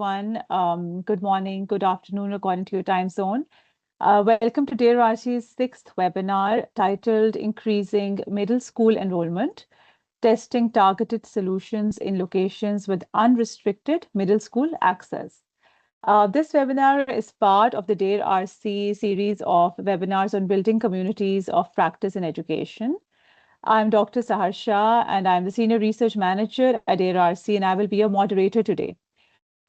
everyone. Good morning, good afternoon, according to your time zone. Welcome to Dear Archie's sixth webinar titled Increasing Middle School Enrollment, Testing Targeted Solutions in Locations with Unrestricted Middle School Access. This webinar is part of the Dear RC series of webinars on building communities of practice in education. I'm Dr. Sahar Shah, and I'm the Senior Research Manager at Dear RC, and I will be your moderator today.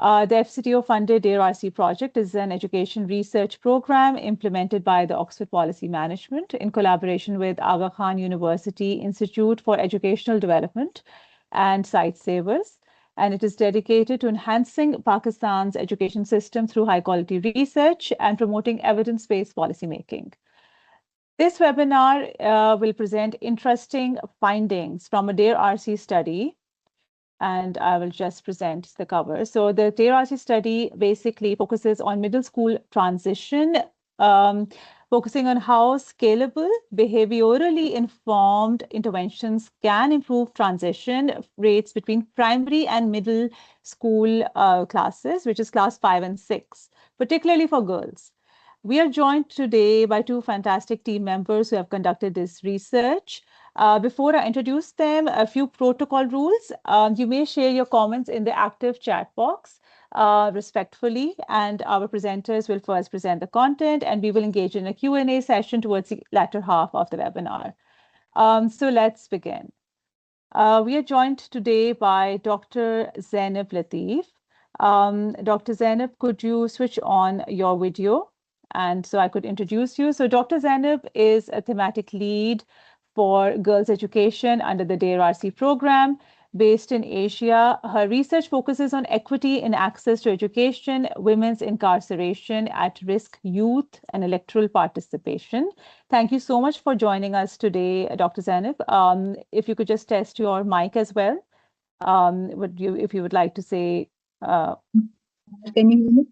The FCTO-funded Dear RC project is an education research program implemented by the Oxford Policy Management in collaboration with Aga Khan University Institute for Educational Development and Site Savers. And it is dedicated to enhancing Pakistan's education system through high-quality research and promoting evidence-based policymaking. This webinar will present interesting findings from a Dear RC study, and I will just present the cover. So the Dear RC study basically focuses on middle school transition, focusing on how scalable, behaviorally informed interventions can improve transition rates between primary and middle school classes, which is class 5 and 6, particularly for girls. We are joined today by two fantastic team members who have conducted this research. Before I introduce them, a few protocol rules. You may share your comments in the active chat box respectfully, and our presenters will first present the content, and we will engage in a Q&A session towards the latter half of the webinar. So let's begin. We are joined today by Dr. Zainab Latif. Dr. Zainab, could you switch on your video? And so I could introduce you. So Dr. Zainab is a thematic lead for girls' education under the Dear RC program based in Asia. Her research focuses on equity in access to education, women's incarceration, at-risk youth, and electoral participation. Thank you so much for joining us today, Dr. Zainab. If you could just test your mic as well, if you would like to say. Can you hear me?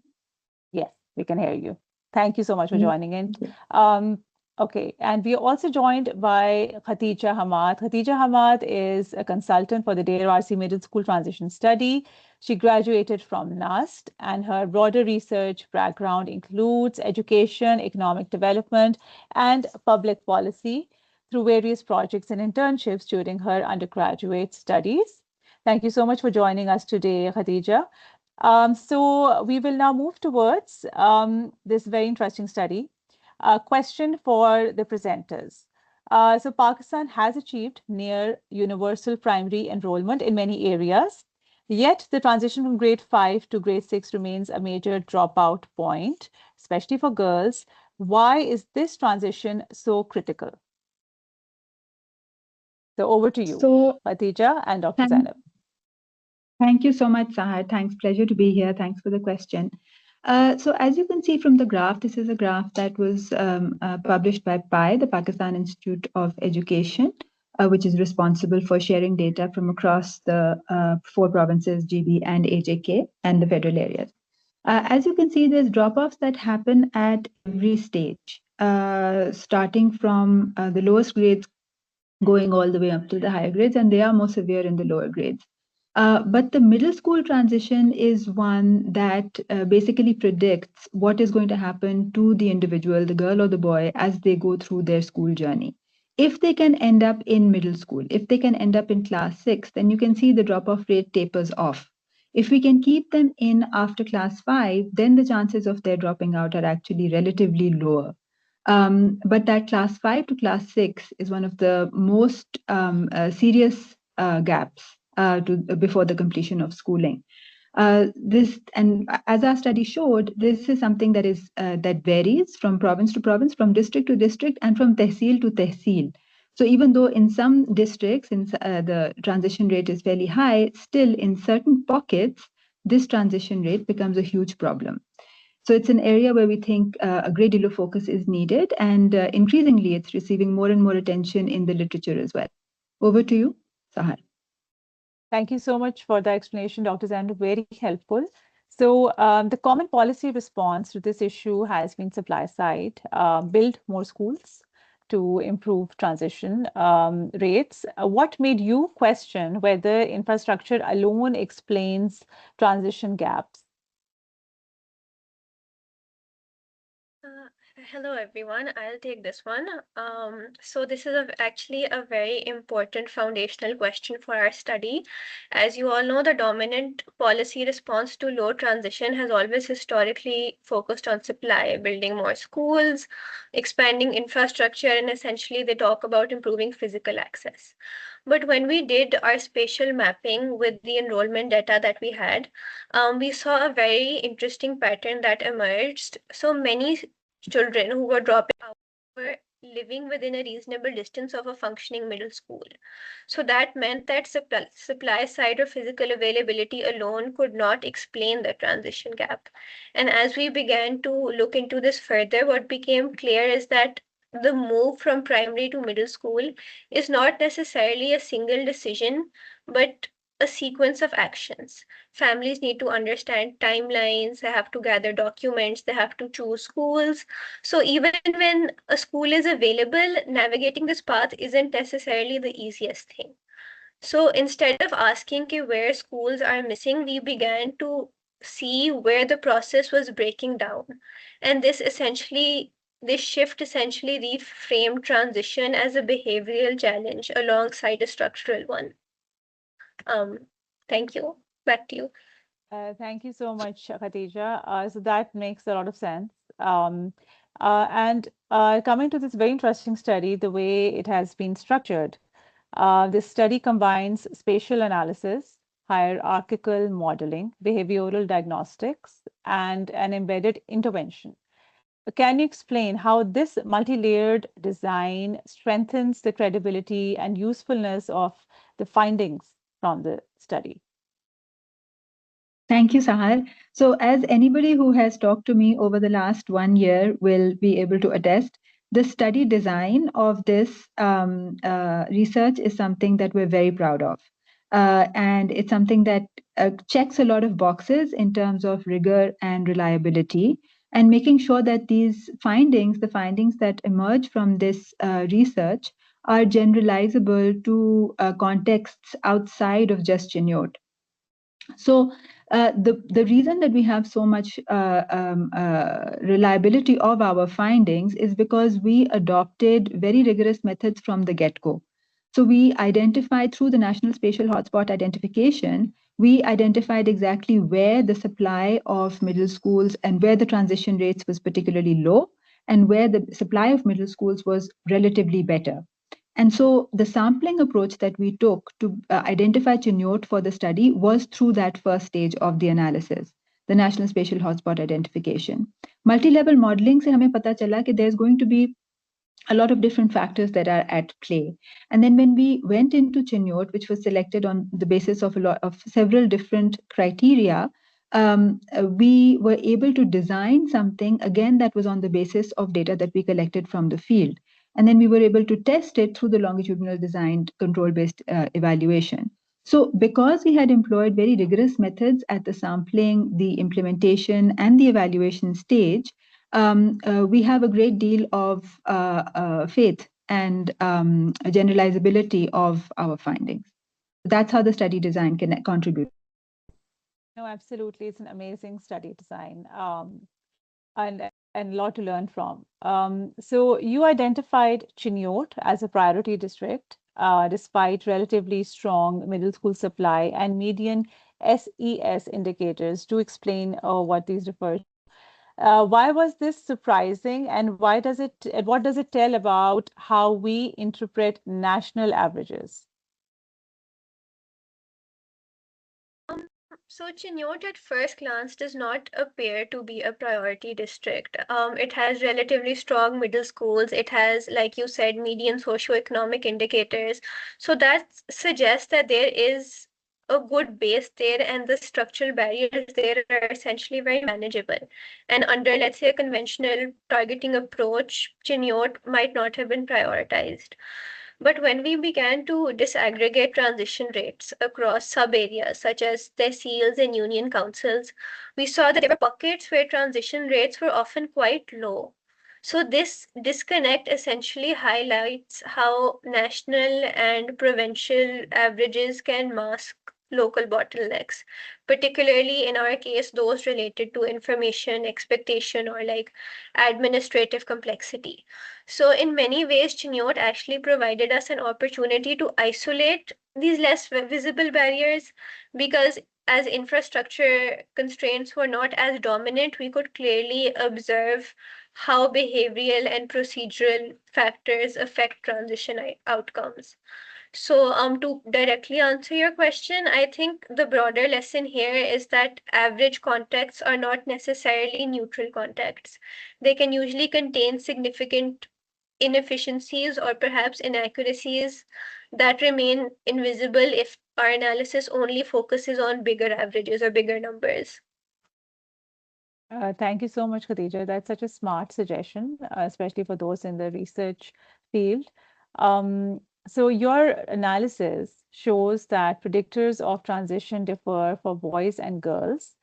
Yes, we can hear you. Thank you so much for joining in. Okay, and we are also joined by Khadija Hammad. Khadija Hammad is a consultant for the Dear RC Middle School Transition Study. She graduated from NUST, and her broader research background includes education, economic development, and public policy through various projects and internships during her undergraduate studies. Thank you so much for joining us today, Khadija. So we will now move towards this very interesting study. A question for the presenters. So Pakistan has achieved near universal primary enrollment in many areas, yet the transition from grade 5 to grade 6 remains a major dropout point, especially for girls. Why is this transition so critical? So over to you, Khadija and Dr. Zainab. Thank you so much, Sahar. Thanks. Pleasure to be here. Thanks for the question. So as you can see from the graph, this is a graph that was published by PI, the Pakistan Institute of Education, which is responsible for sharing data from across the 4 provinces, GB and AJK, and the federal areas. As you can see, there's drop-offs that happen at every stage, starting from the lowest grades going all the way up to the higher grades, and they are more severe in the lower grades. But the middle school transition is one that basically predicts what is going to happen to the individual, the girl or the boy, as they go through their school journey. If they can end up in middle school, if they can end up in class 6, then you can see the drop-off rate tapers off. If we can keep them in after class 5, then the chances of their dropping out are actually relatively lower. But that class 5 to class 6 is one of the most serious gaps before the completion of schooling. And as our study showed, this is something that is that varies from province to province, from district to district, and from tehsil to tehsil. So even though in some districts the transition rate is fairly high, still in certain pockets, this transition rate becomes a huge problem. So it's an area where we think a great deal of focus is needed, and increasingly it's receiving more and more attention in the literature as well. Over to you, Sahar. Thank you so much for the explanation, Dr. Zainab. Very helpful. So the common policy response to this issue has been supply side, build more schools to improve transition rates. What made you question whether infrastructure alone explains transition gaps? Hello everyone, I'll take this one. So this is actually a very important foundational question for our study. As you all know, the dominant policy response to low transition has always historically focused on supply, building more schools, expanding infrastructure, and essentially they talk about improving physical access. But when we did our spatial mapping with the enrollment data that we had, we saw a very interesting pattern that emerged. So many children who were dropping out were living within a reasonable distance of a functioning middle school. So that meant that supply side or physical availability alone could not explain the transition gap. And as we began to look into this further, what became clear is that the move from primary to middle school is not necessarily a single decision, but a sequence of actions. Families need to understand timelines, they have to gather documents, they have to choose schools. So even when a school is available, navigating this path isn't necessarily the easiest thing. So instead of asking where schools are missing, we began to see where the process was breaking down. And this shift essentially reframed transition as a behavioral challenge alongside a structural one. Um, Thank you. Back to you. Thank you so much, Khadija. So that makes a lot of sense. And coming to this very interesting study, the way it has been structured, this study combines spatial analysis, hierarchical modeling, behavioral diagnostics, and an embedded intervention. Can you explain how this multi-layered design strengthens the credibility and usefulness of the findings from the study? Thank you, Sahar. So, as anybody who has talked to me over the last 1 year will be able to attest, the study design of this research is something that we're very proud of. And it's something that checks a lot of boxes in terms of rigor and reliability, and making sure that these findings, the findings that emerge from this research, are generalizable to contexts outside of just Chinot. So the reason that we have so much reliability of our findings is because we adopted very rigorous methods from the get-go. So we identified through the National Spatial Hotspot Identification, we identified exactly where the supply of middle schools and where the transition rates was particularly low and where the supply of middle schools was relatively better. And so the sampling approach that we took to identify Chinot for the study was through that first stage of the analysis, the National Spatial Hotspot Identification. Multi-level modeling se hame pata chala कि there's going to be a lot of different factors that are at play. And then when we went into Chinot, which was selected on the basis of a lot of several different criteria, we were able to design something again that was on the basis of data that we collected from the field. And then we were able to test it through the longitudinal designed control-based evaluation. So because we had employed very rigorous methods at the sampling, the implementation, and the evaluation stage, we have a great deal of faith and generalizability of our findings. That's how the study design can contribute. No, absolutely. It's an amazing study design, and a lot to learn from. So you identified Chinyot as a priority district, despite relatively strong middle school supply and median SES indicators. To explain what these refer to. Why was this surprising, and what does it tell about how we interpret national averages? So Chinyot at first glance does not appear to be a priority district. It has relatively strong middle schools. It has, like you said, median socioeconomic indicators. So that suggests that there is a good base there and the structural barriers there are essentially very manageable. And under, let's say, a conventional targeting approach, Chinyot might not have been prioritized. But when we began to disaggregate transition rates across sub-areas such as tehsils and union councils, we saw that there were pockets where transition rates were often quite low. So this disconnect essentially highlights how national and provincial averages can mask local bottlenecks, particularly in our case, those related to information, expectation, or like administrative complexity. So, in many ways, Chinot actually provided us an opportunity to isolate these less visible barriers because as infrastructure constraints were not as dominant, we could clearly observe how behavioral and procedural factors affect transition outcomes. So, to directly answer your question, I think the broader lesson here is that average contexts are not necessarily neutral contexts. They can usually contain significant inefficiencies or perhaps inaccuracies that remain invisible if our analysis only focuses on bigger averages or bigger numbers. Thank you so much, Khadija. That's such a smart suggestion, especially for those in the research field. So your analysis shows that predictors of transition differ for boys and girls.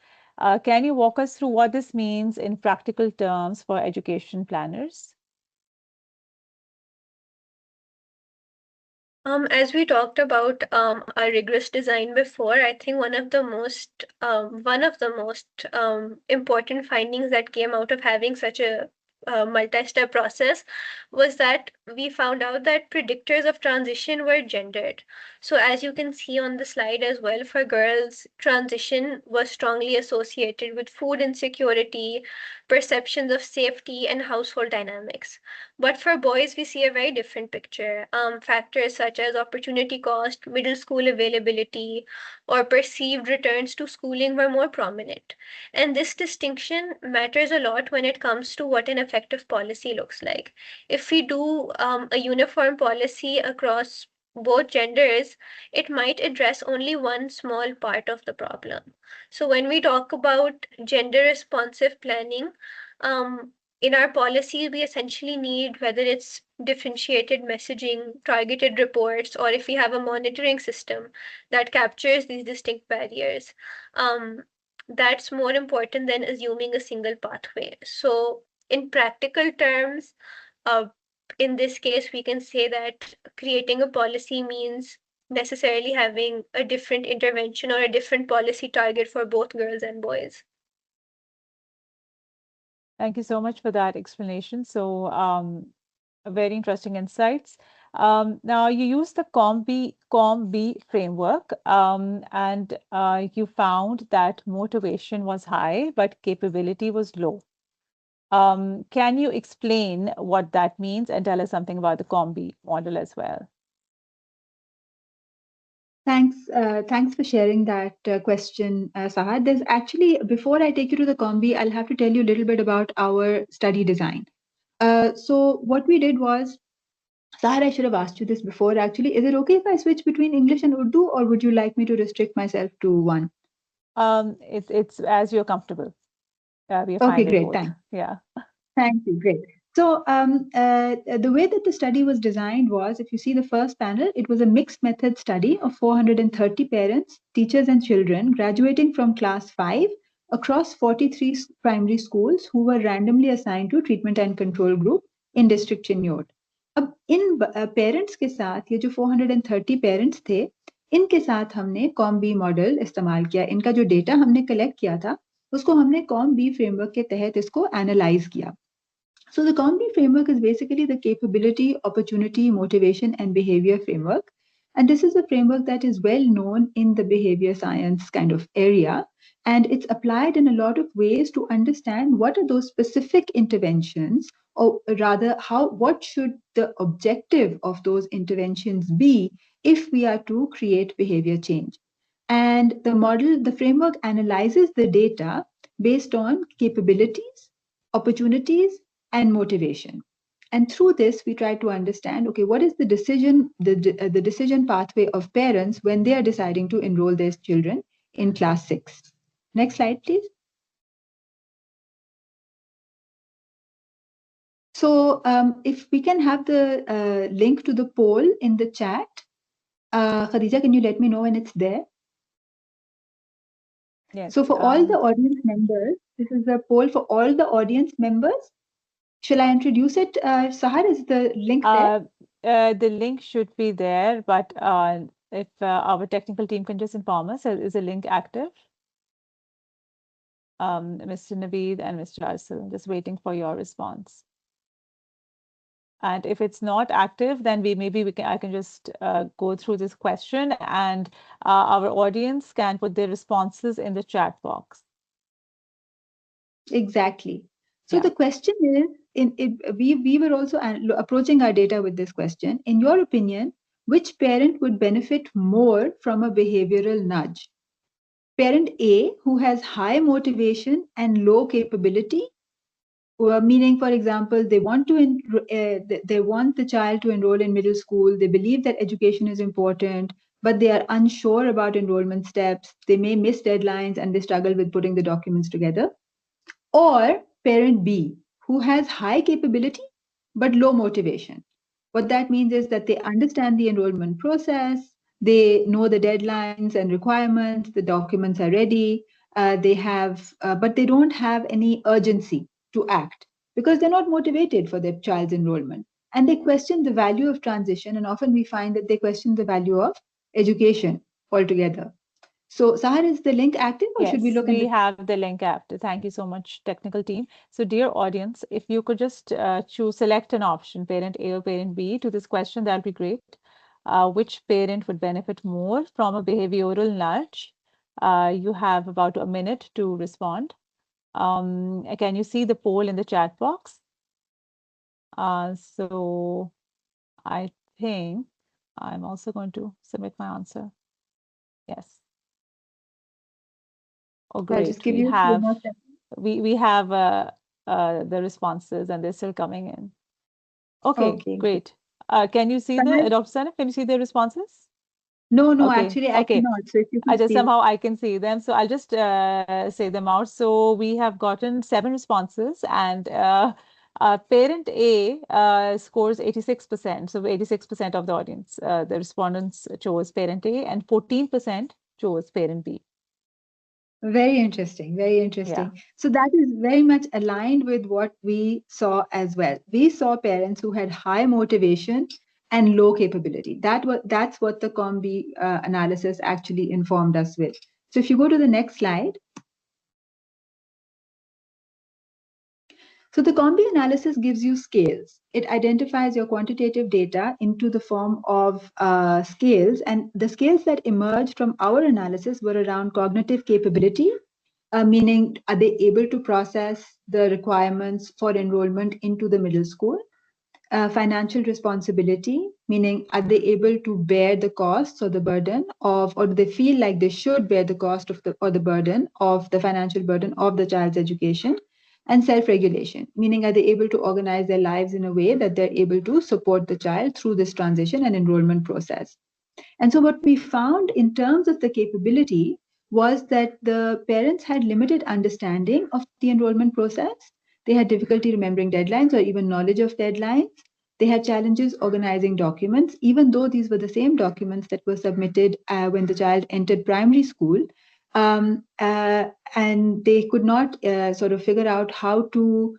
Can you walk us through what this means in practical terms for education planners? As we talked about our rigorous design before, I think one of the most important findings that came out of having such a multi-step process was that we found out that predictors of transition were gendered. So as you can see on the slide as well, for girls, transition was strongly associated with food insecurity, perceptions of safety, and household dynamics. But for boys, we see a very different picture. Factors such as opportunity cost, middle school availability, or perceived returns to schooling were more prominent. And this distinction matters a lot when it comes to what an effective policy looks like. If we do a uniform policy across both genders, it might address only one small part of the problem. So when we talk about gender responsive planning, um, in our policy, we essentially need whether it's differentiated messaging, targeted reports, or if we have a monitoring system that captures these distinct barriers. Um, that's more important than assuming a single pathway. So, in practical terms, uh, in this case, we can say that creating a policy means necessarily having a different intervention or a different policy target for both girls and boys. Thank you so much for that explanation. So, very interesting insights. Now, you use the COM-B framework, and you found that motivation was high, but capability was low. Can you explain what that means and tell us something about the COM-B model as well? Thanks for sharing that question, Sahar. There's actually, before I take you to the combi, I'll have to tell you a little bit about our study design. So what we did was, Sahar, I should have asked you this before. Actually, is it okay if I switch between English and Urdu, or would you like me to restrict myself to one? It's as you're comfortable. We are Okay, fine with great. both. Thanks. Yeah. Thank you. Great. So the way that the study was designed was, if you see the first panel, it was a mixed method study of 430 parents, teachers, and children graduating from class 5 across 43 primary schools who were randomly assigned to treatment and control group in district Chinnot. अब इन parents के साथ ये जो 430 parents थे, इनके साथ हमने com B model इस्तेमाल किया. इनका जो डेटा हमने कलेक्ट किया था उसको हमने कॉम बी फ्रेमवर्क के तहत इसको एनालाइज किया. So the COMBI framework is basically the capability, opportunity, motivation, and behavior framework. And this is a framework that is well known in the behavior science kind of area. And it's applied in a lot of ways to understand what are those specific interventions, or rather, what should the objective of those interventions be if we are to create behavior change. And the framework analyzes the data based on capabilities, opportunities, and motivation. And through this, we try to understand, okay, what is the decision pathway of parents when they are deciding to enroll their children in class 6. Next slide, please. So if we can have the link to the poll in the chat. Khadija, can you let me know when it's there? Yes. So for all the audience members, this is a poll for all the audience members. Shall I introduce it? Sahar, is the link there? The link should be there, but If our technical team can just inform us, is the link active? Mr. Naveed and Mr. Arsul, just waiting for your response. And if it's not active, then I can just go through this question, and our audience can put their responses in the chat box. Exactly. So Yeah. the question is, we were also approaching our data with this question. In your opinion, which parent would benefit more from a behavioral nudge? Parent A, who has high motivation and low capability, meaning, for example, they want the child to enroll in middle school. They believe that education is important, but they are unsure about enrollment steps. They may miss deadlines and they struggle with putting the documents together. Or parent B, who has high capability but low motivation. What that means is that they understand the enrollment process, they know the deadlines and requirements, the documents are ready, but they don't have any urgency to act because they're not motivated for their child's enrollment. And they question the value of transition, and often we find that they question the value of education altogether. So, Sahar, is the link active or should we Yes, look at we the have the link active. Thank you so much, technical team. So, dear audience, if you could just select an option, parent A or parent B, to this question, that would be great. Which parent would benefit more from a behavioral nudge? You have about a minute to respond. Can you see the poll in the chat box? So I think I'm also going to submit my answer. Yes. Oh, I'll just great. give you a few more seconds. We have the responses and they're still coming in. Okay, Okay. great. Can you see Sahar? Dr. Sana, can you see the responses? No, Okay, actually I okay. cannot. So if you I could just please. somehow I can see them. So I'll just say them out. So we have gotten 7 responses, and parent A scores 86%. So 86% of the audience, the respondents chose parent A, and 14% chose parent B. Very interesting, very Yeah. interesting. So that is very much aligned with what we saw as well. We saw parents who had high motivation and low capability. That's what the COMBI analysis actually informed us with. So if you go to the next slide. So the COMBI analysis gives you scales. It identifies your quantitative data into the form of scales, and the scales that emerged from our analysis were around cognitive capability, meaning are they able to process the requirements for enrollment into the middle school? Financial responsibility, meaning are they able to bear the costs or the burden of, or do they feel like they should bear the cost of the burden of the financial burden of the child's education? And self-regulation, meaning are they able to organize their lives in a way that they're able to support the child through this transition and enrollment process. And so what we found in terms of the capability was that the parents had limited understanding of the enrollment process. They had difficulty remembering deadlines or even knowledge of deadlines. They had challenges organizing documents, even though these were the same documents that were submitted when the child entered primary school. And they could not sort of figure out how to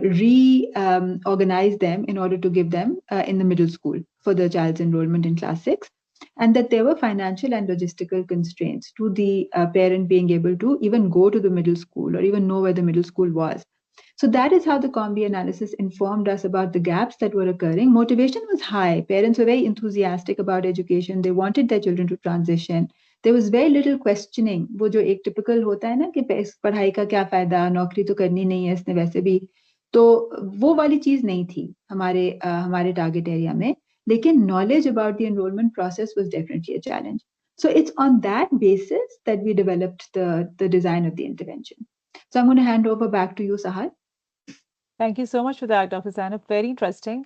reorganize them in order to give them in the middle school for the child's enrollment in class 6, and that there were financial and logistical constraints to the parent being able to even go to the middle school or even know where the middle school was. So that is how the COMBI analysis informed us about the gaps that were occurring. Motivation was high. Parents were very enthusiastic about education. They wanted their children to transition. There was very little questioning. वो जो एक typical होता है ना कि पढ़ाई का क्या फायदा, नौकरी तो करनी नहीं है इसने वैसे भी, तो वो वाली चीज नहीं थी हमारे टारगेट एरिया में. Lekin knowledge about the enrollment process was definitely a challenge. So it's on that basis that we developed the design of the intervention. So I'm going to hand over back to you, Sahar. Thank you so much for that, Dr. Zainab. Very interesting.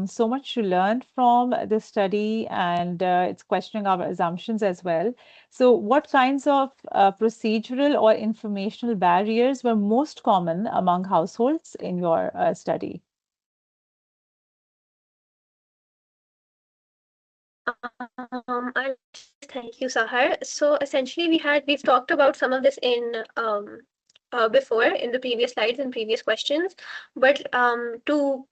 So much to learn from this study, and it's questioning our assumptions as well. So, what kinds of procedural or informational barriers were most common among households in your study? Thank you, Sahar. So essentially, we've talked about some of this in before in the previous slides and previous questions, but to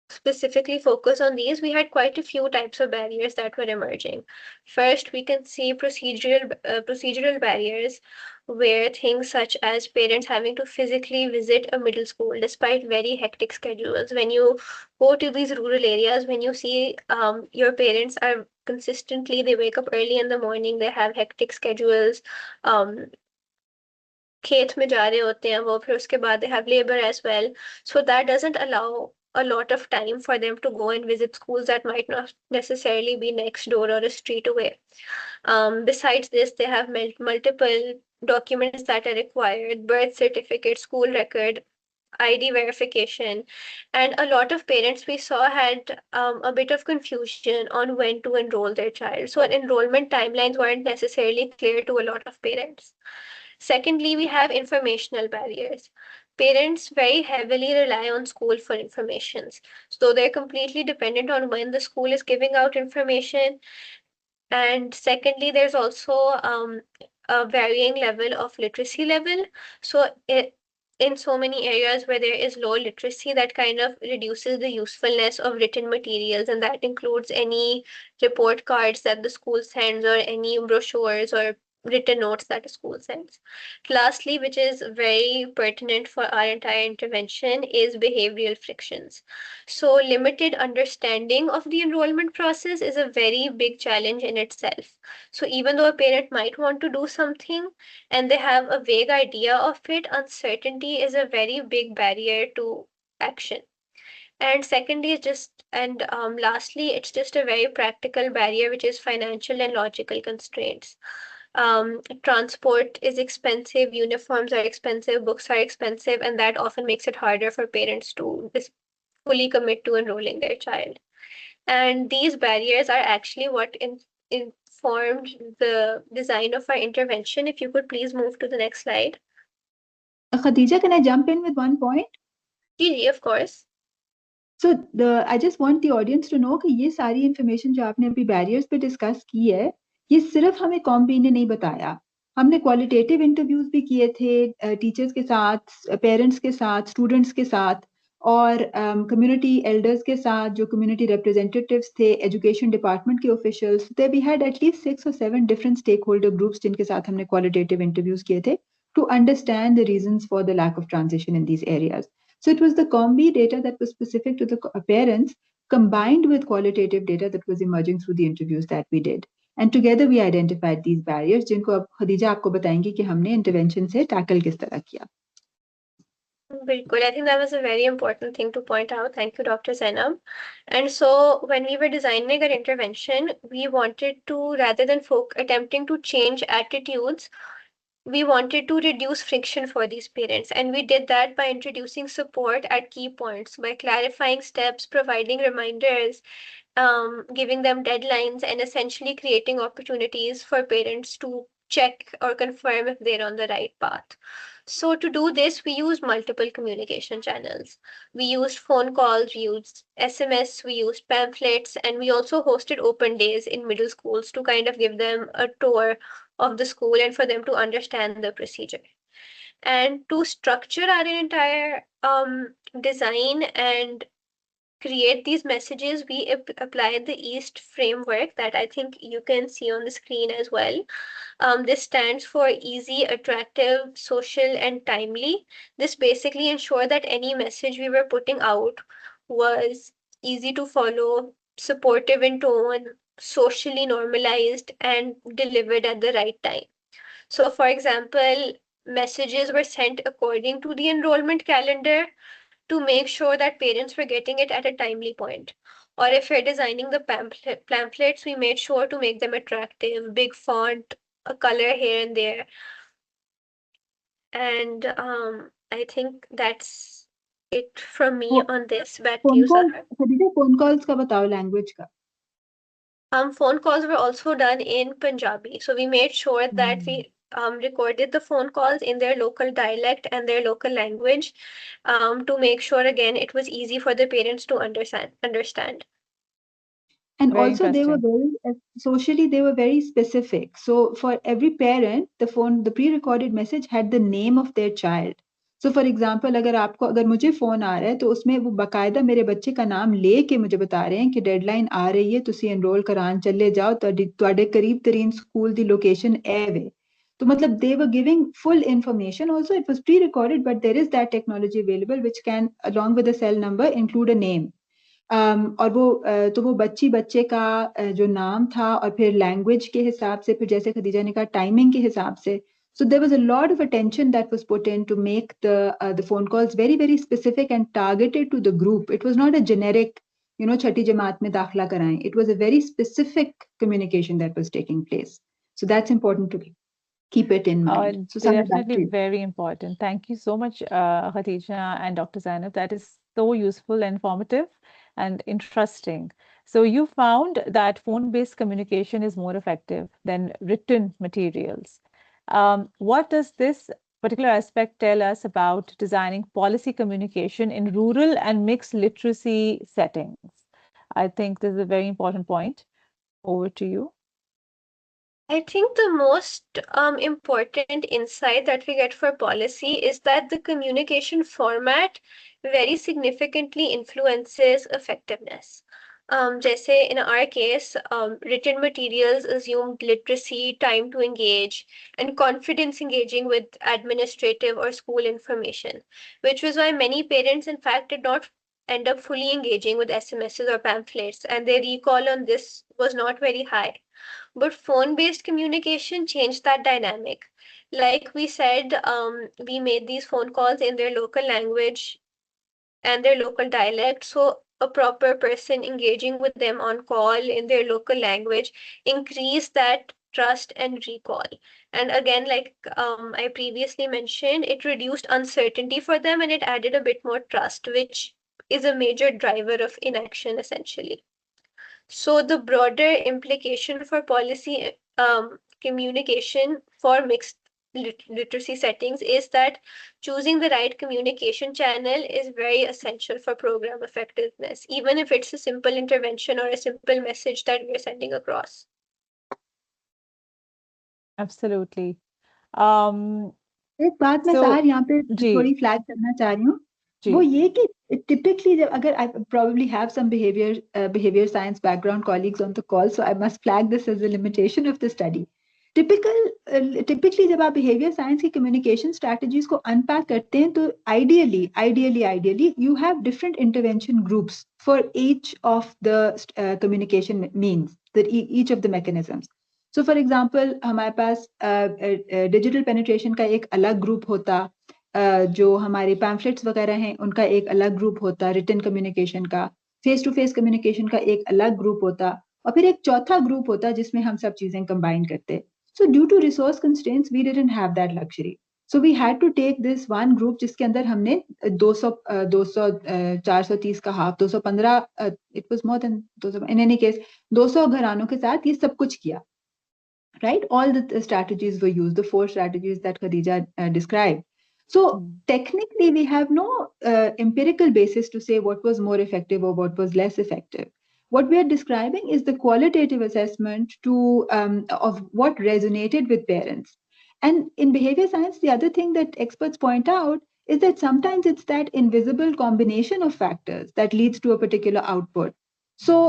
specifically focus on these, we had quite a few types of barriers that were emerging. First, we can see procedural barriers, where things such as parents having to physically visit a middle school despite very hectic schedules. When you go to these rural areas, when you see your parents are consistently, they wake up early in the morning, they have hectic schedules. Um, खेत में जा रहे होते हैं वो, फिर उसके बाद they have labor as well. So that doesn't allow a lot of time for them to go and visit schools that might not necessarily be next door or a street away. Besides this, they have multiple documents that are required: birth certificate, school record, ID verification, and a lot of parents we saw had a bit of confusion on when to enroll their child. So enrollment timelines weren't necessarily clear to a lot of parents. Secondly, we have informational barriers. Parents very heavily rely on school for information. So they're completely dependent on when the school is giving out information. And secondly, there's also a varying level of literacy level. So in so many areas where there is low literacy, that kind of reduces the usefulness of written materials, and that includes any report cards that the school sends, or any brochures or written notes that a school sends. Lastly, which is very pertinent for our entire intervention, is behavioral frictions. So limited understanding of the enrollment process is a very big challenge in itself. So even though a parent might want to do something and they have a vague idea of it, uncertainty is a very big barrier to action. And secondly, lastly, it's just a very practical barrier, which is financial and logical constraints. Transport is expensive, uniforms are expensive, books are expensive, and that often makes it harder for parents to fully commit to enrolling their child. And these barriers are actually what informed the design of our intervention. If you could please move to the next slide. Khadija, can I jump in with one point? Gigi, of course. So I just want the audience to know कि ये सारी information जो आपने अभी barriers पे discuss की है, ये सिर्फ हमें कॉम्बी ने नहीं बताया. हमने qualitative interviews भी किए थे teachers के साथ, parents के साथ, students के साथ, और community elders के साथ, जो community representatives थे, education department के officials. There we had at least 6 or 7 different stakeholder groups जिनके साथ हमने qualitative interviews किए थे to understand the reasons for the lack of transition in these areas. So it was the combi data that was specific to the parents combined with qualitative data that was emerging through the interviews that we did. And together we identified these barriers, जिनको अब खदीजा आपको बताएंगी कि हमने intervention से tackle किस तरह किया. Bilkul. I think that was a very important thing to point out. Thank you, Dr. Zainab. And so when we were designing our intervention, we wanted to, rather than attempting to change attitudes, we wanted to reduce friction for these parents. And we did that by introducing support at key points, by clarifying steps, providing reminders, giving them deadlines, and essentially creating opportunities for parents to check or confirm if they're on the right path. So to do this, we used multiple communication channels. We used phone calls, we used SMS, we used pamphlets, and we also hosted open days in middle schools to kind of give them a tour of the school and for them to understand the procedure. And to structure our entire design and create these messages, we applied the EAST framework that I think you can see on the screen as well. This stands for easy, attractive, social, and timely. This basically ensured that any message we were putting out was easy to follow, supportive in tone, socially normalized, and delivered at the right time. So, for example, messages were sent according to the enrollment calendar to make sure that parents were getting it at a timely point. Or if we're designing the pamphlets, we made sure to make them attractive, big font, a color here and there. And I think that's it from me on this. Back to you, Sahar. Khadija phone calls का बताओ language का. Phone calls were also done in Punjabi. So we made sure that we recorded the phone calls in their local dialect and their local language, to make sure again it was easy for the parents to understand. And Very also they were interesting. very socially they were very specific. So for every parent, the pre-recorded message had the name of their child. So for example अगर मुझे phone आ रहा है तो उसमें वो बाकायदा मेरे बच्चे का नाम ले के मुझे बता रहे हैं कि डेडलाइन आ रही है, तुसी एनरोल करान चले जाओ, ਤੁਹਾਡੇ करीब तरीन स्कूल दी लोकेशन ए वे। तो मतलब they were giving full information. Also it was pre-recorded, but there is that technology available which can, along with the cell number, include a name. और तो वो बच्चे का जो नाम था और फिर लैंग्वेज के हिसाब से, फिर जैसे खदीजा ने कहा टाइमिंग के हिसाब से, so there was a lot of attention that was put in to make the phone calls very very specific and targeted to the group. It was not a generic, छठी जमात में दाखला कराएं. It was a very specific communication that was taking place. So that's important to keep it in mind. So Sana, back Definitely to you. very important. Thank you so much, Khadija and Dr. Zainab. That is so useful and informative and interesting. So you found that phone-based communication is more effective than written materials. What does this particular aspect tell us about designing policy communication in rural and mixed literacy settings? I think this is a very important point. Over to you. I think the most important insight that we get for policy is that the communication format very significantly influences effectiveness. Jesse, in our case, written materials assumed literacy, time to engage, and confidence engaging with administrative or school information, which was why many parents, in fact, did not end up fully engaging with SMSs or pamphlets, and their recall on this was not very high. But phone-based communication changed that dynamic. Like we said, we made these phone calls in their local language and their local dialect. So a proper person engaging with them on call in their local language increased that trust and recall. And again, like I previously mentioned, it reduced uncertainty for them and it added a bit more trust, which is a major driver of inaction essentially. So the broader implication for policy communication for mixed literacy settings is that choosing the right communication channel is very essential for program effectiveness, even if it's a simple intervention or a simple message that we're sending across. Absolutely. एक बात मैं So, सार यहाँ पे जी, थोड़ी flag करना चाह रही हूँ, वो जी. ये कि typically जब अगर I probably have some behavior science background colleagues on the call, so I must flag this as a limitation of the study. Typically जब आप behavior science की communication strategies को unpack करते हैं तो ideally you have different intervention groups for each of the communication means, each of the mechanisms. So for example हमारे पास digital penetration का एक अलग ग्रुप होता, जो हमारे पैम्फलेट्स वगैरह हैं उनका एक अलग ग्रुप होता, रिटन कम्युनिकेशन का, फेस टू फेस कम्युनिकेशन का एक अलग ग्रुप होता, और फिर एक चौथा ग्रुप होता जिसमें हम सब चीजें कंबाइन करते. So due to resource constraints we didn't have that luxury. So we had to take this one group जिसके अंदर हमने 200 430 का half 215, it was more than 200 in any case 200 घरानों के साथ ये सब कुछ किया. Right, all the strategies were used, the 4 strategies that Khadija described. So technically we have no empirical basis to say what was more effective or what was less effective. What we are describing is the qualitative assessment of what resonated with parents. And in behavior science, the other thing that experts point out is that sometimes it's that invisible combination of factors that leads to a particular output. So,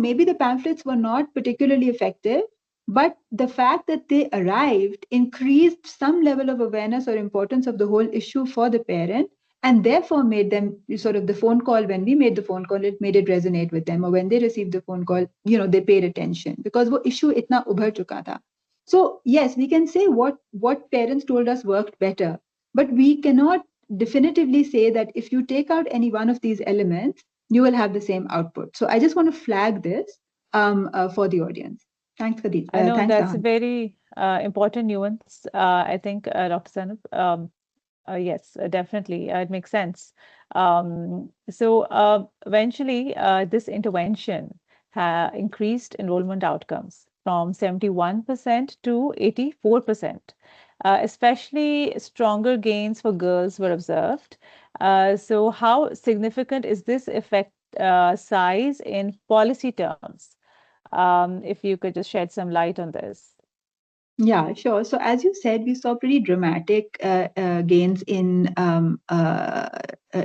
maybe the pamphlets were not particularly effective, but the fact that they arrived increased some level of awareness or importance of the whole issue for the parent, and therefore made them sort of the phone call. When we made the phone call, it made it resonate with them, or when they received the phone call, they paid attention because wo issue itna ubhar chuka tha. So yes, we can say what parents told us worked better, but we cannot definitively say that if you take out any one of these elements, you will have the same output. So I just want to flag this for the audience. Thanks, Khadija. I know Thanks, that's a Sahar. very important nuance. I think, Dr. Zainab, yes, definitely, it makes sense. So eventually, this intervention increased enrollment outcomes from 71% to 84%. Especially stronger gains for girls were observed. So how significant is this effect size in policy terms? If you could just shed some light on this. Yeah, sure. So as you said, we saw pretty dramatic gains in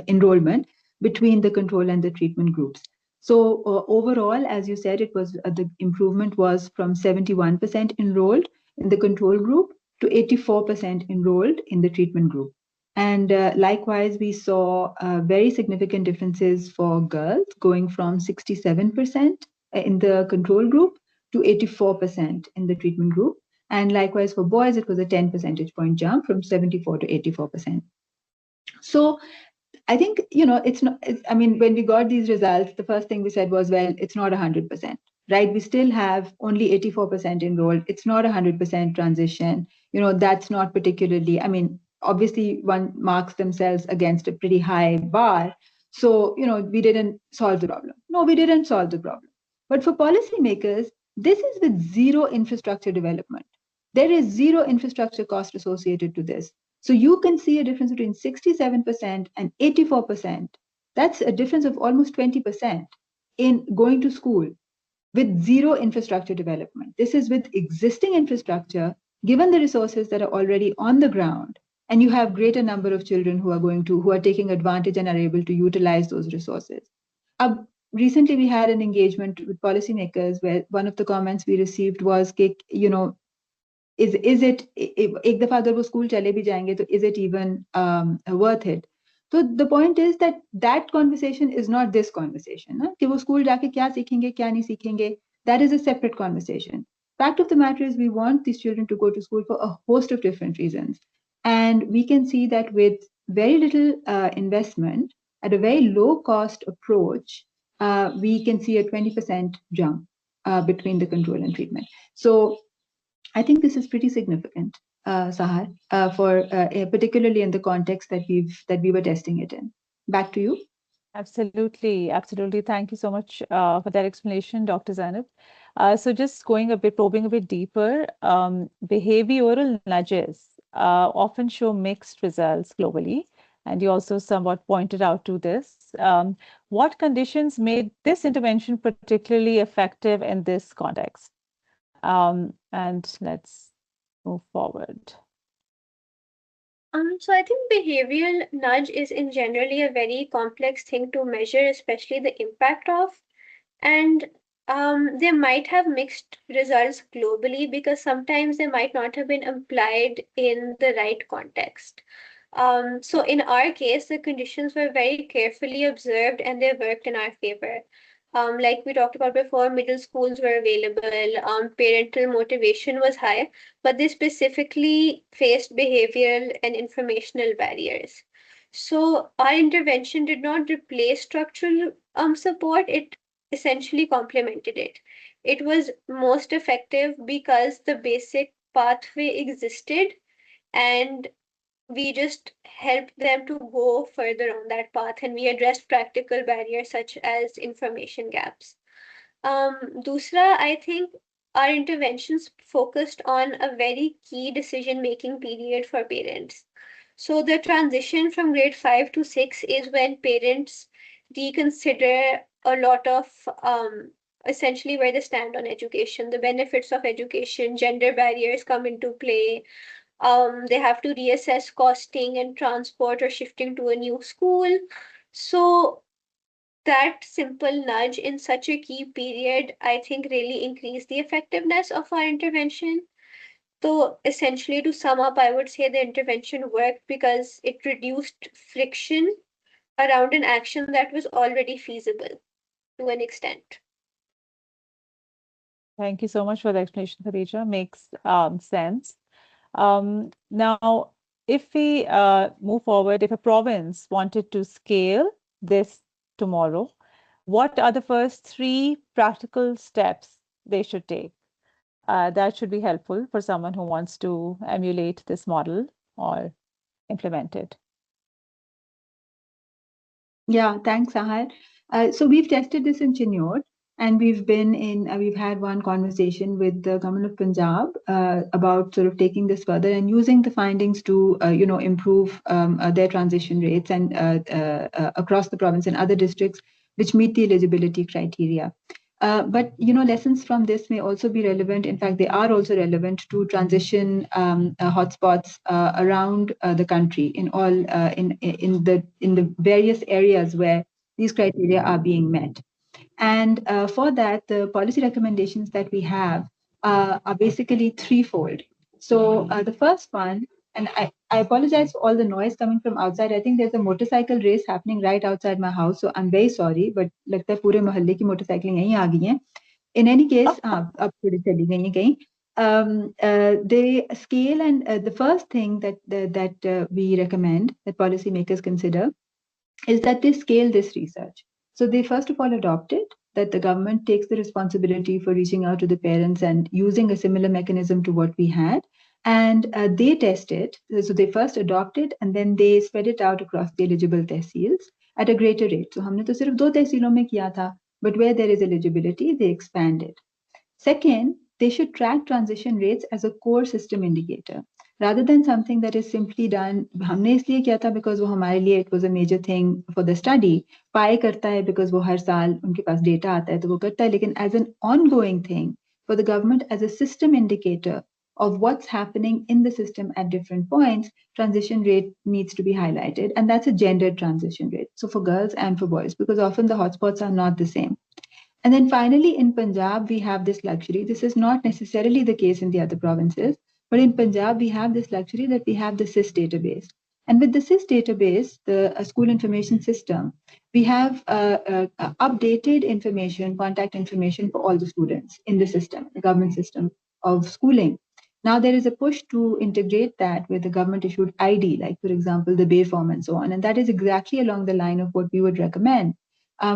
enrollment between the control and the treatment groups. So overall, as you said, it was the improvement was from 71% enrolled in the control group to 84% enrolled in the treatment group. And likewise, we saw very significant differences for girls going from 67% in the control group to 84% in the treatment group. And likewise for boys, it was a 10 percentage point jump from 74 to 84%. So I think, it's not, I mean, when we got these results, the first thing we said was, well, it's not 100%, right? We still have only 84% enrolled. It's not 100% transition. That's not particularly, I mean, obviously one marks themselves against a pretty high bar. So, we didn't solve the problem. No, we didn't solve the problem. But for policymakers, this is with zero infrastructure development. There is zero infrastructure cost associated to this. So you can see a difference between 67% and 84%. That's a difference of almost 20% in going to school with zero infrastructure development. This is with existing infrastructure, given the resources that are already on the ground, and you have greater number of children who are taking advantage and are able to utilize those resources. Recently, we had an engagement with policymakers where one of the comments we received was, is it एक दफा अगर वो school चले भी जाएंगे तो is it even worth it? So the point is that conversation is not this conversation. ना? कि वो स्कूल जाके क्या सीखेंगे क्या नहीं सीखेंगे, that is a separate conversation. Fact of the matter is we want these children to go to school for a host of different reasons, and we can see that with very little investment at a very low cost approach, we can see a 20% jump between the control and treatment. So I think this is pretty significant, Sahar, particularly in the context that we were testing it in. Back to you. Absolutely, absolutely. Thank you so much for that explanation, Dr. Zainab. So just probing a bit deeper, behavioral nudges often show mixed results globally, and you also somewhat pointed out to this. What conditions made this intervention particularly effective in this context? And let's move forward. So I think behavioral nudge is in generally a very complex thing to measure, especially the impact of. And they might have mixed results globally because sometimes they might not have been applied in the right context. So in our case, the conditions were very carefully observed and they worked in our favor. Like we talked about before, middle schools were available, parental motivation was high, but they specifically faced behavioral and informational barriers. So our intervention did not replace structural support, it essentially complemented it. It was most effective because the basic pathway existed and we just helped them to go further on that path and we addressed practical barriers such as information gaps. Dusra, I think our interventions focused on a very key decision-making period for parents. So the transition from grade 5 to 6 is when parents reconsider a lot of essentially where they stand on education, the benefits of education, gender barriers come into play, they have to reassess costing and transport or shifting to a new school. So that simple nudge in such a key period, I think really increased the effectiveness of our intervention. So essentially to sum up, I would say the intervention worked because it reduced friction around an action that was already feasible to an extent. Thank you so much for the explanation, Khadija. Makes sense. Now, if we move forward, if a province wanted to scale this tomorrow, what are the first 3 practical steps they should take? That should be helpful for someone who wants to emulate this model or implement it. Yeah, thanks, Sahar. So we've tested this in Chinnor, and we've had one conversation with the government of Punjab about sort of taking this further and using the findings to improve their transition rates and across the province and other districts which meet the eligibility criteria. But lessons from this may also be relevant. In fact, they are also relevant to transition hotspots around the country in all in the various areas where these criteria are being met. And for that, the policy recommendations that we have are basically threefold. So the first one, and I apologize for all the noise coming from outside. I think there's a motorcycle race happening right outside my house, so I'm very sorry. But लगता है पूरे मोहल्ले की मोटरसाइकिलें यहीं आ गई हैं. In any case, अब थोड़ी चली गई हैं कहीं. The scale and the first thing that we recommend that policymakers consider is that they scale this research. So they first of all adopted that the government takes the responsibility for reaching out to the parents and using a similar mechanism to what we had. And they test it. So they first adopt it and then they spread it out across the eligible tehsils at a greater rate. So हमने तो सिर्फ 2 तहसीलों में किया था, but where there is eligibility, they expand it. Second, they should track transition rates as a core system indicator rather than something that is simply done. हमने इसलिए किया था because वो हमारे लिए it was a major thing for the study. पाए करता है because वो हर साल उनके पास data आता है तो वो करता है, लेकिन as an ongoing thing for the government as a system indicator of what's happening in the system at different points, transition rate needs to be highlighted, and that's a gendered transition rate. So for girls and for boys, because often the hotspots are not the same. And then finally, in Punjab, we have this luxury. This is not necessarily the case in the other provinces, but in Punjab, we have this luxury that we have the SIS database. And with the SIS database, the school information system, we have updated information, contact information for all the students in the system, the government system of schooling. Now there is a push to integrate that with the government issued ID, like for example, the Bay form and so on. And that is exactly along the line of what we would recommend.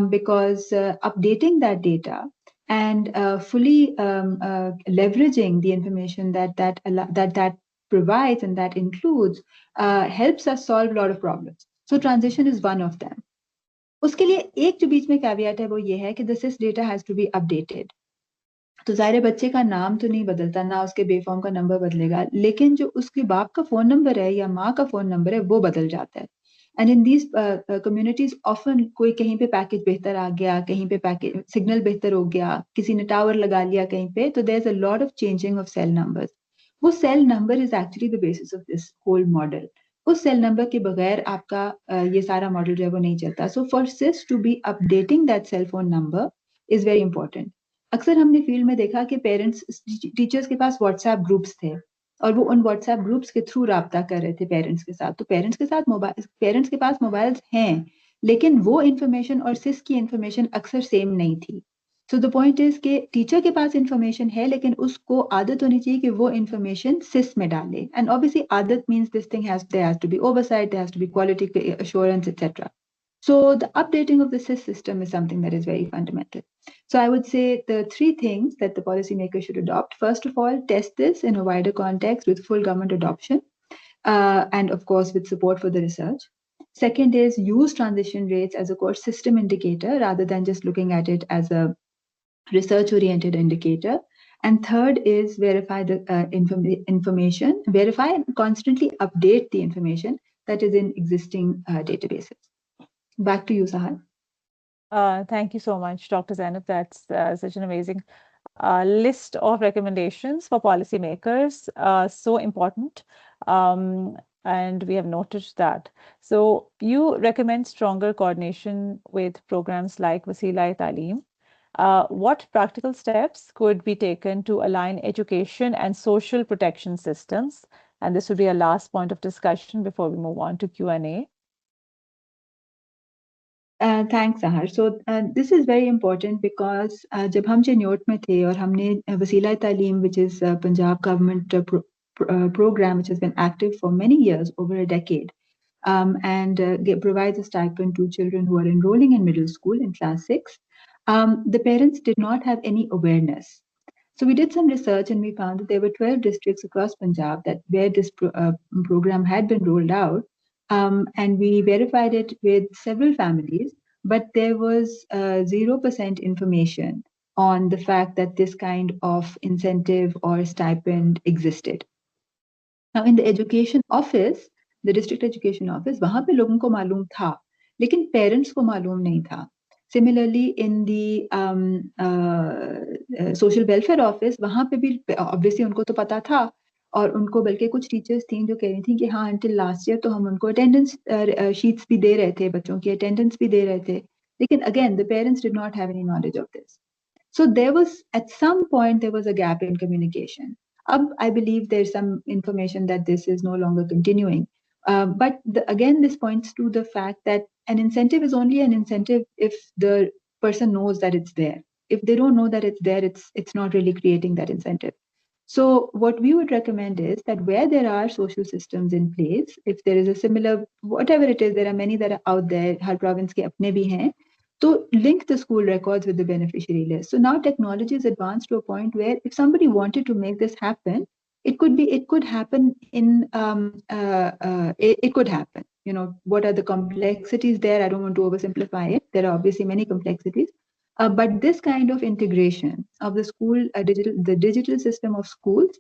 Because updating that data and fully leveraging the information that provides and that includes helps us solve a lot of problems. So transition is one of them. उसके लिए एक जो बीच में caveat है वो ये है कि the SIS data has to be updated. तो ज़ाहिर बच्चे का नाम तो नहीं बदलता, ना उसके बेफॉर्म का नंबर बदलेगा, लेकिन जो उसके बाप का फोन नंबर है या माँ का फोन नंबर है वो बदल जाता है. And in these communities, often कोई कहीं पे पैकेज बेहतर आ गया, कहीं पे पैकेज सिग्नल बेहतर हो गया, किसी ने टावर लगा लिया कहीं पे, तो there's a lot of changing of cell numbers. वो cell number is actually the basis of this whole model. उस cell number के बगैर आपका ये सारा मॉडल जो है वो नहीं चलता. So for SIS to be updating that cell phone number is very important. अक्सर हमने फील्ड में देखा कि पेरेंट्स टीचर्स के पास व्हाट्सएप ग्रुप्स थे और वो उन व्हाट्सएप ग्रुप्स के थ्रू राब्ता कर रहे थे पेरेंट्स के साथ. तो पेरेंट्स के पास मोबाइल्स हैं, लेकिन वो इन्फॉर्मेशन और सिस की इन्फॉर्मेशन अक्सर सेम नहीं थी. सो द पॉइंट इज कि टीचर के पास इन्फॉर्मेशन है, लेकिन उसको आदत होनी चाहिए कि वो इन्फॉर्मेशन सिस में डाले. एंड ऑब्वियसली आदत means this thing has to be oversight, there has to be quality assurance, etc. So the updating of the SIS system is something that is very fundamental. So I would say the 3 things that the policymaker should adopt. First of all, test this in a wider context with full government adoption, and of course with support for the research. Second is use transition rates as a core system indicator rather than just looking at it as a research-oriented indicator. And third is verify the information, verify and constantly update the information that is in existing databases. Back to you, Sahar. Thank you so much, Dr. Zainab. That's such an amazing list of recommendations for policymakers. So important. And we have noted that. So you recommend stronger coordination with programs like Wasila-e-Taaleem. What practical steps could be taken to align education and social protection systems? And this would be our last point of discussion before we move on to Q&A. Thanks, Sahar. So this is very important because जब हम चेन्योट में थे और हमने वसीला-ए-तालीम, which is a Punjab government program which has been active for many years, over a decade, and provides a stipend to children who are enrolling in middle school in class 6, the parents did not have any awareness. So we did some research and we found that there were 12 districts across Punjab where this program had been rolled out. And we verified it with several families, but there was 0% information on the fact that this kind of incentive or stipend existed. Now, in the education office, the district education office, वहाँ पे लोगों को मालूम था, लेकिन parents को मालूम नहीं था. Similarly, in the social welfare office, वहाँ पे भी obviously उनको तो पता था, और उनको बल्कि कुछ टीचर्स थी जो कह रही थी कि हाँ until last year तो हम उनको अटेंडेंस शीट्स भी दे रहे थे, बच्चों की अटेंडेंस भी दे रहे थे, लेकिन again the parents did not have any knowledge of this. So there was, at some point, there was a gap in communication. I believe there's some information that this is no longer continuing. But again, this points to the fact that an incentive is only an incentive if the person knows that it's there. If they don't know that it's there, it's not really creating that incentive. So what we would recommend is that where there are social systems in place, if there is a similar, whatever it is, there are many that are out there, har province ke apne bhi hain, to link the school records with the beneficiary list. So now technology is advanced to a point where if somebody wanted to make this happen, it could happen in, it could happen. You know, what are the complexities there? I don't want to oversimplify it. There are obviously many complexities. But this kind of integration of the school, the digital system of schools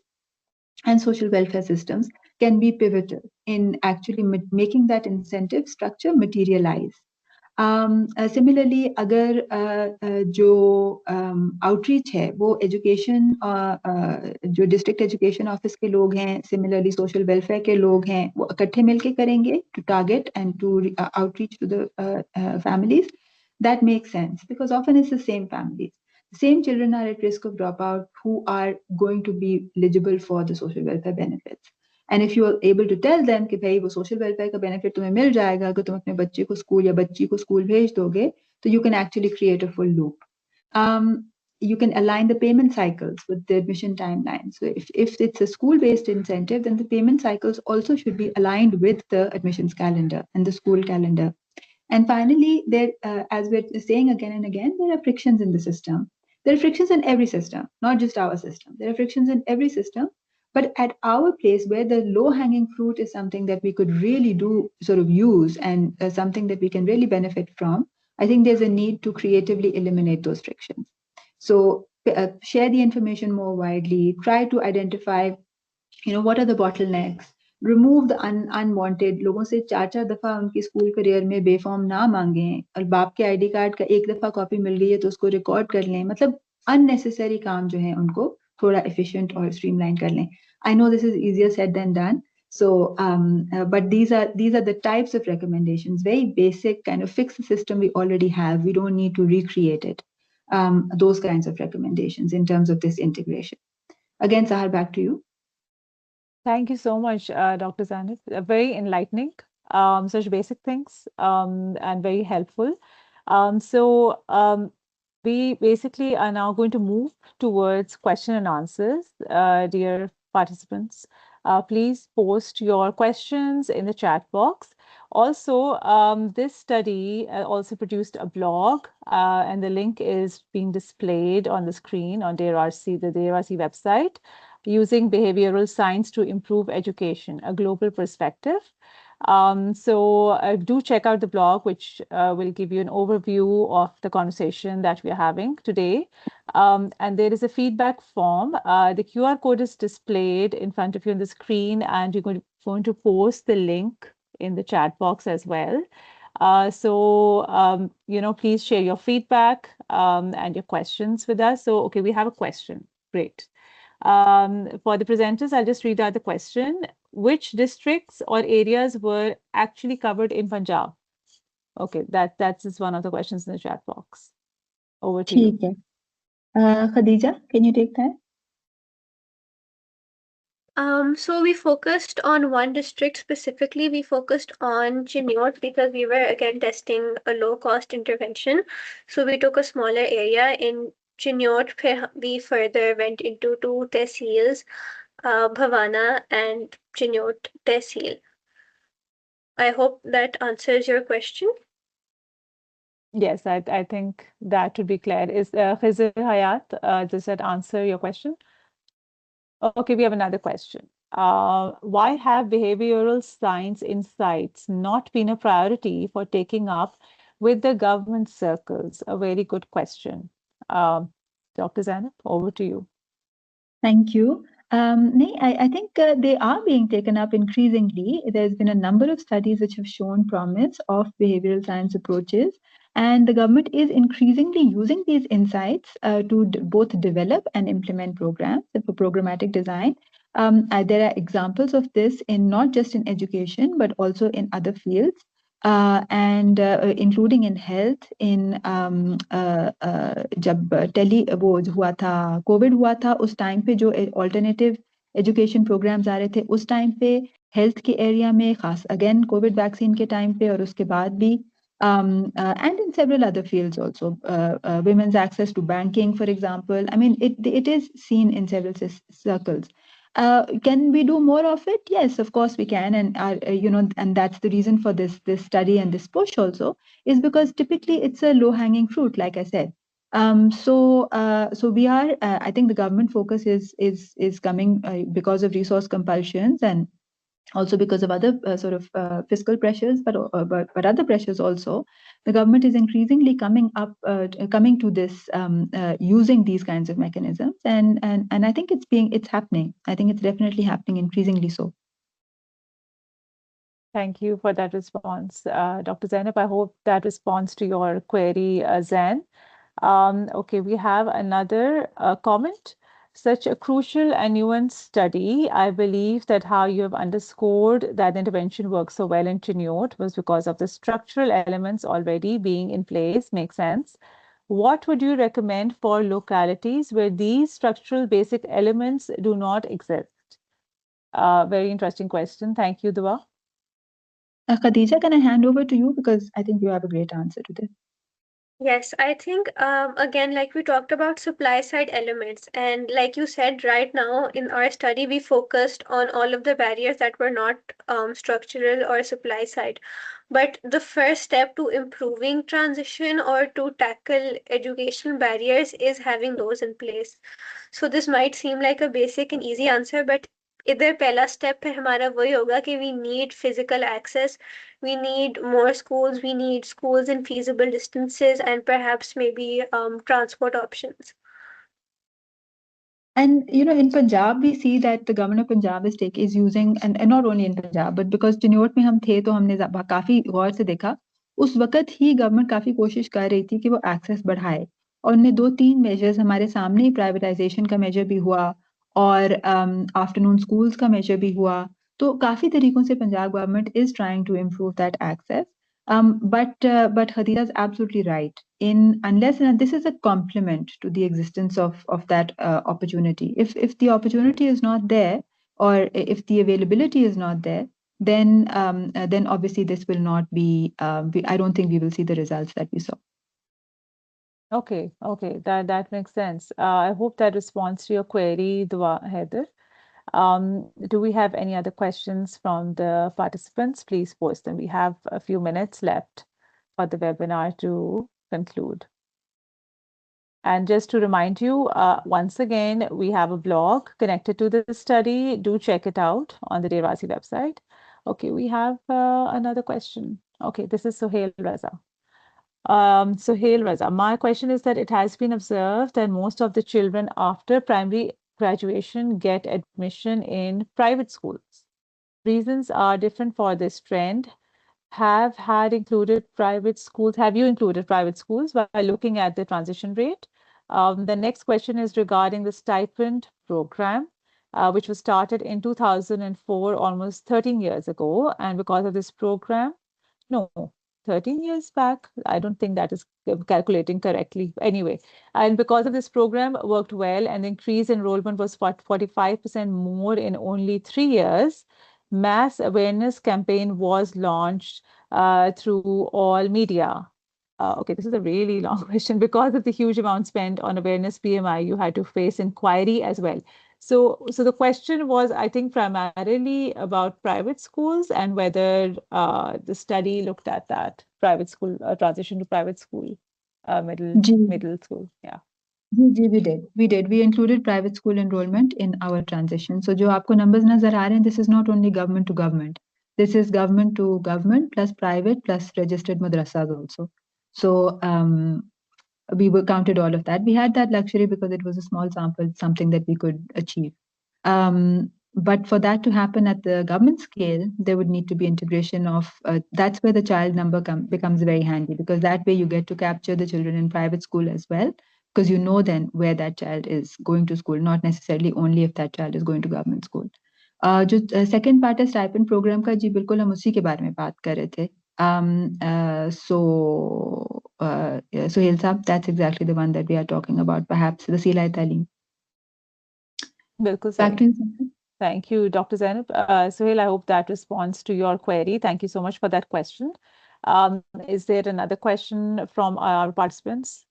and social welfare systems can be pivotal in actually making that incentive structure materialize. Similarly, अगर जो outreach है वो education, जो district education office के लोग हैं, similarly social welfare के लोग हैं, वो इकट्ठे मिलके करेंगे to target and to outreach to the families, that makes sense because often it's the same families. The same children are at risk of dropout who are going to be eligible for the social welfare benefits. And if you are able to tell them कि भाई वो social welfare का benefit तुम्हें मिल जाएगा अगर तुम अपने बच्चे को school या बच्ची को school भेज दोगे, तो you can actually create a full loop. You can align the payment cycles with the admission timeline. So if it's a school-based incentive, then the payment cycles also should be aligned with the admissions calendar and the school calendar. And finally, there, as we're saying again and again, there are frictions in the system. There are frictions in every system, not just our system. There are frictions in every system. But at our place, where the low-hanging fruit is something that we could really do, sort of use, and something that we can really benefit from, I think there's a need to creatively eliminate those frictions. So share the information more widely, try to identify, you know, what are the bottlenecks, remove the unwanted, लोगों से 4-4 दफा उनकी school career में B-form ना मांगें, और बाप के आईडी कार्ड का एक दफा कॉपी मिल गई है तो उसको रिकॉर्ड कर लें, मतलब unnecessary काम जो है उनको थोड़ा efficient और streamline कर लें. I know this is easier said than done. So, but these are the types of recommendations, very basic, kind of fix the system we already have. We don't need to recreate it. Those kinds of recommendations in terms of this integration. Again, Sahar, back to you. Thank you so much, Dr. Zainab. Very enlightening, such basic things, and very helpful. We basically are now going to move towards question and answers. Dear participants, please post your questions in the chat box. Also, this study also produced a blog, and the link is being displayed on the screen on the DRC website, using behavioral science to improve education, a global perspective. Do check out the blog, which will give you an overview of the conversation that we are having today. And there is a feedback form. The QR code is displayed in front of you on the screen, and you're going to post the link in the chat box as well. Please share your feedback and your questions with us. So, okay, we have a question. Great. For the presenters, I'll just read out the question. Which districts or areas were actually covered in Punjab? Okay, that's just one of the questions in the chat box. Over to you. Okay. Khadija, can you take that? So we focused on one district specifically. We focused on Chiniot because we were again testing a low-cost intervention. So we took a smaller area in Chiniot. We further went into 2 tehsils, Bhavana and Chiniot tehsil. I hope that answers your question. Yes, I think that would be clear. Is Khizr Hayat, does that answer your question? Okay, we have another question. Why have behavioral science insights not been a priority for taking up with the government circles? A very good question. Dr. Zainab, over to you. Thank you. I think they are being taken up increasingly. There's been a number of studies which have shown promise of behavioral science approaches. And the government is increasingly using these insights to both develop and implement programs for programmatic design. There are examples of this in not just in education, but also in other fields. And including in health, in जब tele वो हुआ था, Covid हुआ था, उस time पे जो alternative education programmes आ रहे थे, उस टाइम पे हेल्थ के एरिया में खास अगेन कोविड वैक्सीन के टाइम पे और उसके बाद भी and in several other fields also, women's access to banking, for example. I mean, it is seen in several circles. Can we do more of it? Yes, of course we can, and and that's the reason for this study and this push also, is because typically it's a low-hanging fruit, like I said. So we are. I think the government focus is coming because of resource compulsions and also because of other sort of fiscal pressures, but other pressures also. The government is increasingly coming to this using these kinds of mechanisms, and I think it's happening. I think it's definitely happening increasingly so. Thank you for that response, Dr. Zainab. I hope that responds to your query, Zain. Okay, we have another comment. Such a crucial and nuanced study. I believe that how you have underscored that the intervention works so well in Chinute was because of the structural elements already being in place. Makes sense. What would you recommend for localities where these structural basic elements do not exist? Very interesting question. Thank you, Dua. Khadija, can I hand over to you, because I think you have a great answer to this. Yes, I think again, like we talked about supply side elements, and like you said, right now in our study, we focused on all of the barriers that were not structural or supply side. But the first step to improving transition or to tackle educational barriers is having those in place. So this might seem like a basic and easy answer, but इधर पहला step है हमारा वही होगा कि we need physical access, we need more schools, we need schools in feasible distances, and perhaps maybe transport options. And in Punjab, we see that the government of Punjab is using, and not only in Punjab, but because Chinot में हम थे तो हमने काफी गौर से देखा, उस वक्त ही गवर्नमेंट काफी कोशिश कर रही थी कि वो एक्सेस बढ़ाए, और उनने 2-3 मेजर्स हमारे सामने ही, प्राइवेटाइजेशन का मेजर भी हुआ और आफ्टरनून स्कूल्स का मेजर भी हुआ, तो काफी तरीकों से Punjab government is trying to improve that access. But Khadija is absolutely right. Unless and this is a complement to the existence of that opportunity. If the opportunity is not there, or if the availability is not there, then obviously this will not be. I don't think we will see the results that we saw. Okay, that makes sense. I hope that responds to your query, Dua Heather. Do we have any other questions from the participants? Please post them. We have a few minutes left for the webinar to conclude. And just to remind you, once again, we have a blog connected to the study. Do check it out on the Devasi website. Okay, we have another question. Okay, this is Sohail Raza. Sohail Raza, my question is that it has been observed that most of the children after primary graduation get admission in private schools. Reasons are different for this trend. Have you included private schools by looking at the transition rate? The next question is regarding the stipend program, which was started in 2004, almost 13 years ago. And because of this program, no, 13 years back, I don't think that is calculating correctly. Anyway, and because of this program worked well and the increased enrollment was 45% more in only 3 years, mass awareness campaign was launched through all media. Okay, this is a really long question. Because of the huge amount spent on awareness PMI, you had to face inquiry as well. So the question was, I think, primarily about private schools and whether the study looked at that private school transition to private school, middle school. Yeah. We did. We included private school enrollment in our transition. So, जो आपको numbers नजर आ रहे हैं, this is not only government to government. This is government to government plus private plus registered madrasas also. So, we counted all of that. We had that luxury because it was a small sample, something that we could achieve. But for that to happen at the government scale, there would need to be integration of, that's where the child number becomes very handy, because that way you get to capture the children in private school as well, because you know then where that child is going to school, not necessarily only if that child is going to government school. जो second part है stipend program का, जी बिल्कुल हम उसी के बारे में बात कर रहे थे. Suhail साहब, that's exactly the one that we are talking about, perhaps वसीला तालीम. बिल्कुल Back सही. to you, Sahar. Thank you, Dr. Zainab. Suhail, I hope that responds to your query. Thank you so much for that question. Is there another question from our participants?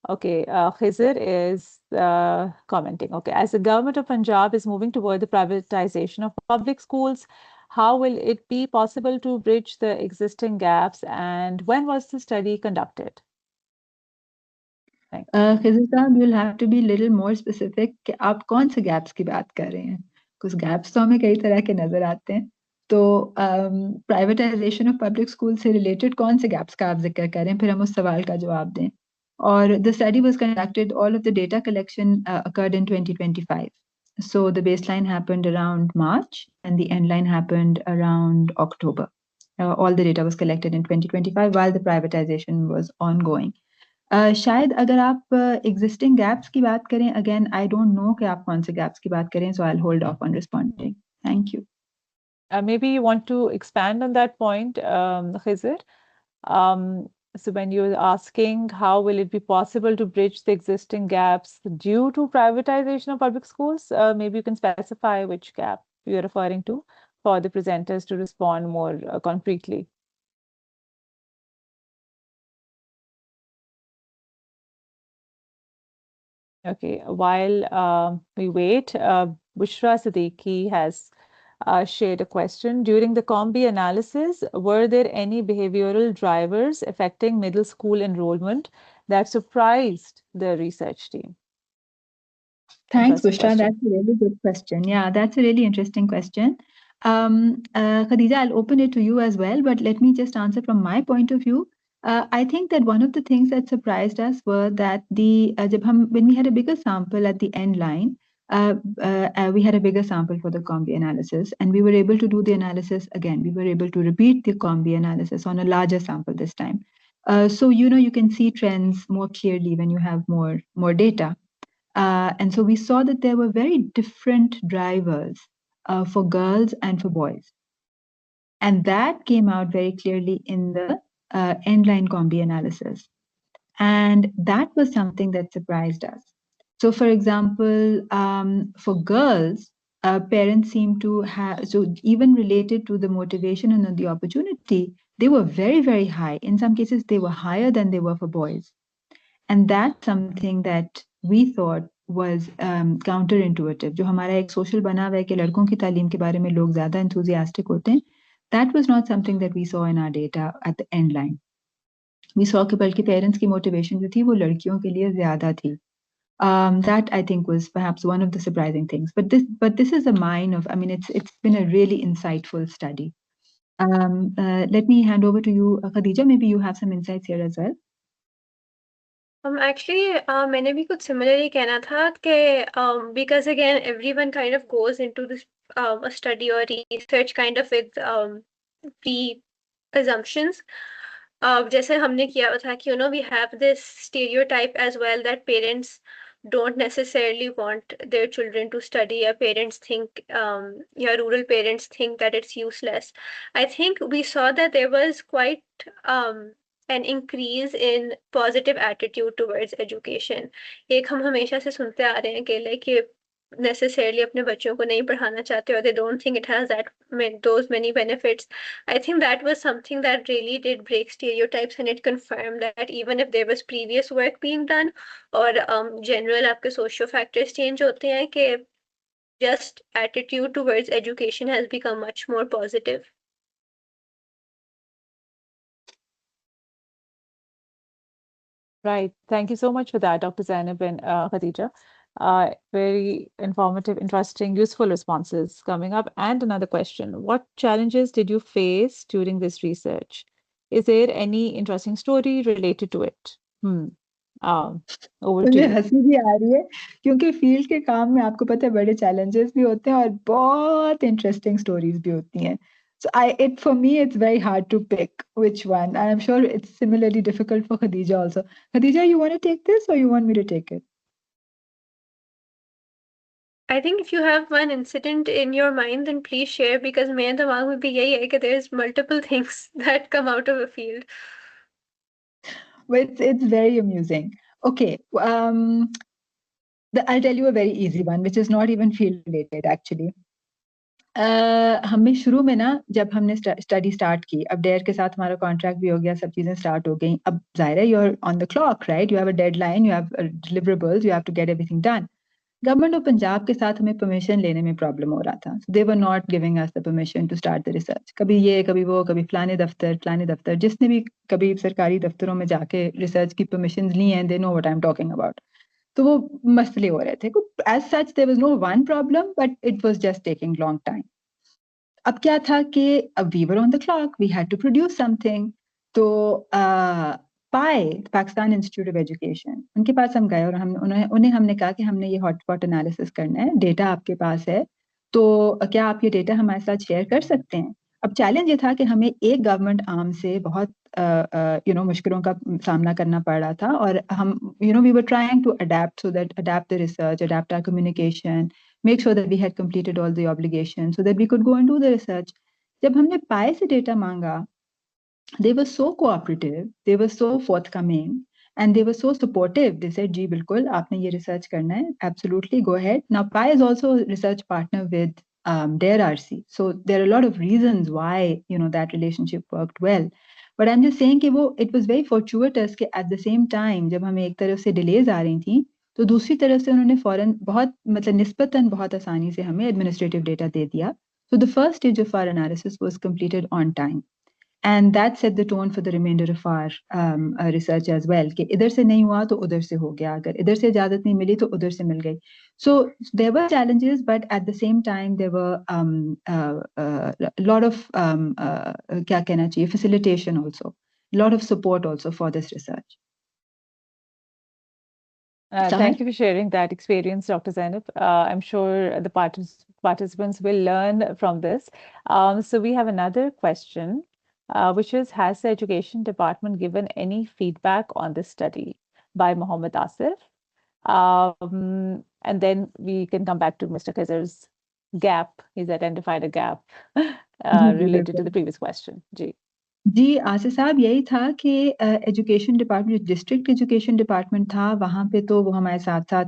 Okay, Khizr is commenting. Okay, as the government of Punjab is moving toward the privatization of public schools, how will it be possible to bridge the existing gaps, and when was the study conducted? Thank you. Khizar साहब, you'll have to be little more specific कि आप कौन से gaps की बात कर रहे हैं. कुछ gaps तो हमें कई तरह के नजर आते हैं. तो privatization of public schools से related कौन से gaps का आप जिक्र करें, फिर हम उस सवाल का जवाब दें. और the study was conducted, all of the data collection occurred in 2025. So the baseline happened around March and the end line happened around October. All the data was collected in 2025 while the privatization was ongoing. शायद अगर आप existing gaps की बात करें, again I don't know कि आप कौन से gaps की बात करें, so I'll hold off on responding. Thank you. Maybe you want to expand on that point, Khizr. So when you're asking how will it be possible to bridge the existing gaps due to privatization of public schools, maybe you can specify which gap you're referring to for the presenters to respond more concretely. Okay, while we wait, Bushra Siddiqui has shared a question. During the COMBI analysis, were there any behavioral drivers affecting middle school enrollment that surprised the research team? Thanks, Interesting Bushra. question. That's a really good question. Yeah, that's a really interesting question. Khadija, I'll open it to you as well, but let me just answer from my point of view. I think that one of the things that surprised us were that when we had a bigger sample at the end line, we had a bigger sample for the COMBI analysis, and we were able to do the analysis again. We were able to repeat the COMBI analysis on a larger sample this time. So you can see trends more clearly when you have more data. And so we saw that there were very different drivers for girls and for boys. And that came out very clearly in the end-line combi analysis. And that was something that surprised us. So for example, for girls, parents seem to have, so even related to the motivation and the opportunity, they were very, very high. In some cases, they were higher than they were for boys. And that's something that we thought was counterintuitive. जो हमारा एक social बना हुआ है कि लड़कों की तालीम के बारे में लोग ज़्यादा enthusiastic होते हैं, that was not something that we saw in our data at the end line. We saw कि बल्कि parents की motivation जो थी वो लड़कियों के लिए ज़्यादा थी. That I think was perhaps one of the surprising things. But this is a mine of, I mean, it's been a really insightful study. Let me hand over to you, Khadija. Maybe you have some insights here as well. Actually, मैंने भी कुछ similarly कहना था कि because again everyone kind of goes into this a study or research kind of with pre-assumptions. जैसे हमने किया था कि we have this stereotype as well that parents don't necessarily want their children to study. Or parents think, rural parents think that it's useless. I think we saw that there was quite an increase in positive attitude towards education. एक हम हमेशा से सुनते आ रहे हैं कि like necessarily अपने बच्चों को नहीं पढ़ाना चाहते or they don't think it has those many benefits. I think that was something that really did break stereotypes, and it confirmed that even if there was previous work being done or general आपके social factors change होते हैं कि just attitude towards education has become much more positive. Right. Thank you so much for that, Dr. Zainab and Khadija. Very informative, interesting, useful responses coming up. And another question, what challenges did you face during this research? Is there any interesting story related to it? Over to मुझे you. हंसी भी आ रही है क्योंकि field के काम में आपको पता है बड़े चैलेंजेस भी होते हैं और बहुत इंटरेस्टिंग स्टोरीज भी होती हैं. So for me it's very hard to pick which one. And I'm sure it's similarly difficult for Khadija also. Khadija, you want to take this or you want me to take it? I think if you have one incident in your mind, then please share because मेरे दिमाग में भी यही है कि there's multiple things that come out of a field. But it's very amusing. Okay, I'll tell you a very easy one, which is not even field related actually. हमें शुरू में ना जब हमने स्टडी स्टार्ट की, अब डेयर के साथ हमारा कॉन्ट्रैक्ट भी हो गया, सब चीजें स्टार्ट हो गई. अब जाहिर है you are on the clock, right? You have a deadline, you have deliverables, you have to get everything done. Government of Punjab के साथ हमें परमिशन लेने में प्रॉब्लम हो रहा था. They were not giving us the permission to start the research. कभी ये, कभी वो, कभी फलाने दफ्तर, जिसने भी कभी सरकारी दफ्तरों में जाके रिसर्च की परमिशन ली हैं, they know what I am talking about. तो वो मसले हो रहे थे. As such there was no one problem, but it was just taking long time. अब क्या था कि अब we were on the clock, we had to produce something. तो पाए पाकिस्तान इंस्टीट्यूट ऑफ एजुकेशन, उनके पास हम गए और उन्हें हमने कहा कि हमने ये हॉटस्पॉट एनालिसिस करना है, डेटा आपके पास है तो क्या आप ये डेटा हमारे साथ शेयर कर सकते हैं. अब चैलेंज ये था कि हमें एक गवर्नमेंट आर्म से बहुत मुश्किलों का सामना करना पड़ रहा था और हम we were trying to adapt the research, adapt our communication, make sure that we had completed all the obligations so that we could go and do the research. जब हमने पाए से डेटा मांगा, they were so cooperative, they were so forthcoming, and they were so supportive. They said, "जी बिल्कुल, आपने ये research करना है, absolutely go ahead." Now, PI is also a research partner with their RC, so there are a lot of reasons why that relationship worked well. But I'm just saying कि वो it was very fortuitous कि at the same time जब हमें एक तरफ से delays आ रही थी, तो दूसरी तरफ से उन्होंने फौरन बहुत मतलब निस्बतन बहुत आसानी से हमें administrative data दे दिया. So the first stage of our analysis was completed on time. And that set the tone for the remainder of our research as well. कि इधर से नहीं हुआ तो उधर से हो गया, अगर इधर से इजाजत नहीं मिली तो उधर से मिल गई. So there were challenges, but at the same time there were lot of क्या कहना चाहिए, facilitation also, lot of support also for this research. Thank you for sharing that experience, Dr. Zainab. I'm sure the participants will learn from this. So we have another question, which is, has the education department given any feedback on this study by Mohammed Asif? And then we can come back to Mr. Khizr's gap. He's identified a gap related to the previous question. Ji. जी आसिफ साहब, यही था कि education department, district education department था, वहाँ पे तो वो हमारे साथ साथ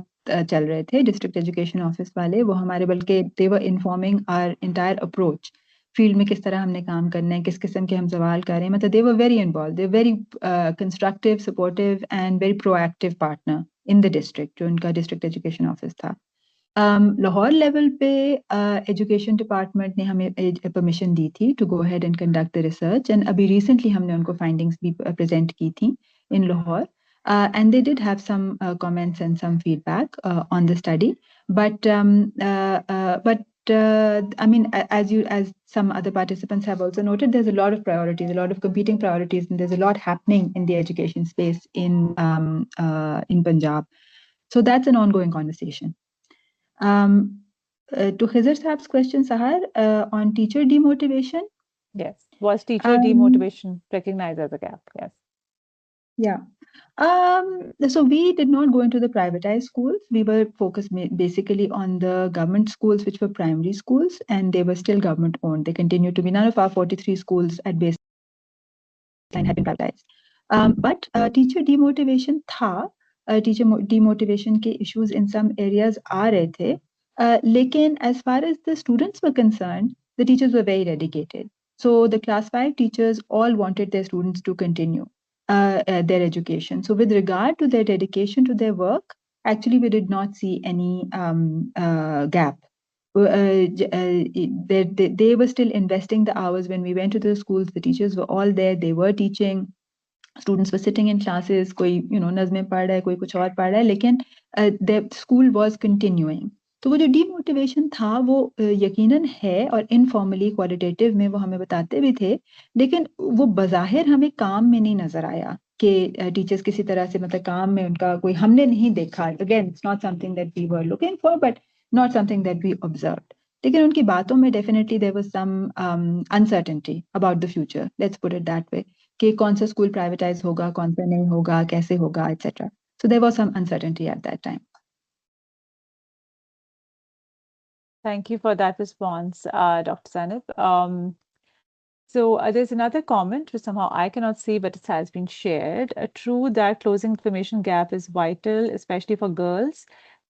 चल रहे थे. डिस्ट्रिक्ट एजुकेशन ऑफिस वाले वो हमारे, बल्कि they were informing our entire approach, field में किस तरह हमने काम करना है, किस किस्म के हम सवाल कर रहे हैं. मतलब they were very involve, they very constructive, supportive and very proactive partner in the district, जो उनका डिस्ट्रिक्ट एजुकेशन ऑफिस था. लाहौर लेवल पे एजुकेशन डिपार्टमेंट ने हमें परमिशन दी थी to go ahead and conduct the research, and अभी रिसेंटली हमने उनको फाइंडिंग्स भी प्रेजेंट की थी इन Lahore, and they did have some comments and some feedback on the study, but I mean, as some other participants have also noted, there's a lot of priorities, a lot of competing priorities, and there's a lot happening in the education space in Punjab. So that's an ongoing conversation. To Khizr Saab's question, Sahar, on teacher demotivation. Yes. Was teacher demotivation recognized as a gap? Yes. Yeah. So we did not go into the privatized schools. We were focused basically on the government schools, which were primary schools, and they were still government owned. They continue to be. None of our 43 schools at baseline had been privatized. But teacher demotivation था. Teacher demotivation के issues in some areas आ रहे थे. Lekin, as far as the students were concerned, the teachers were very dedicated. So the class 5 teachers all wanted their students to continue their education. So with regard to their dedication to their work, actually we did not see any gap. They were still investing the hours when we went to the schools. The teachers were all there. They were teaching. Students were sitting in classes. कोई नज़में पढ़ रहा है, कोई कुछ और पढ़ रहा है, लेकिन the school was continuing. तो वो जो डीमोटिवेशन था वो यकीनन है, और इनफॉर्मली क्वालिटेटिव में वो हमें बताते भी थे, लेकिन वो बज़ाहिर हमें काम में नहीं नजर आया. कि टीचर्स किसी तरह से मतलब काम में उनका कोई हमने नहीं देखा. Again, it's not something that we were looking for, but not something that we observed. लेकिन उनकी बातों में definitely there was some uncertainty about the future. Let's put it that way. कि कौन सा स्कूल प्राइवेटाइज होगा, कौन सा नहीं होगा, कैसे होगा, etc. So there was some uncertainty at that time. Thank you for that response, Dr. Zainab. So there's another comment which somehow I cannot see, but it has been shared. True that closing information gap is vital, especially for girls.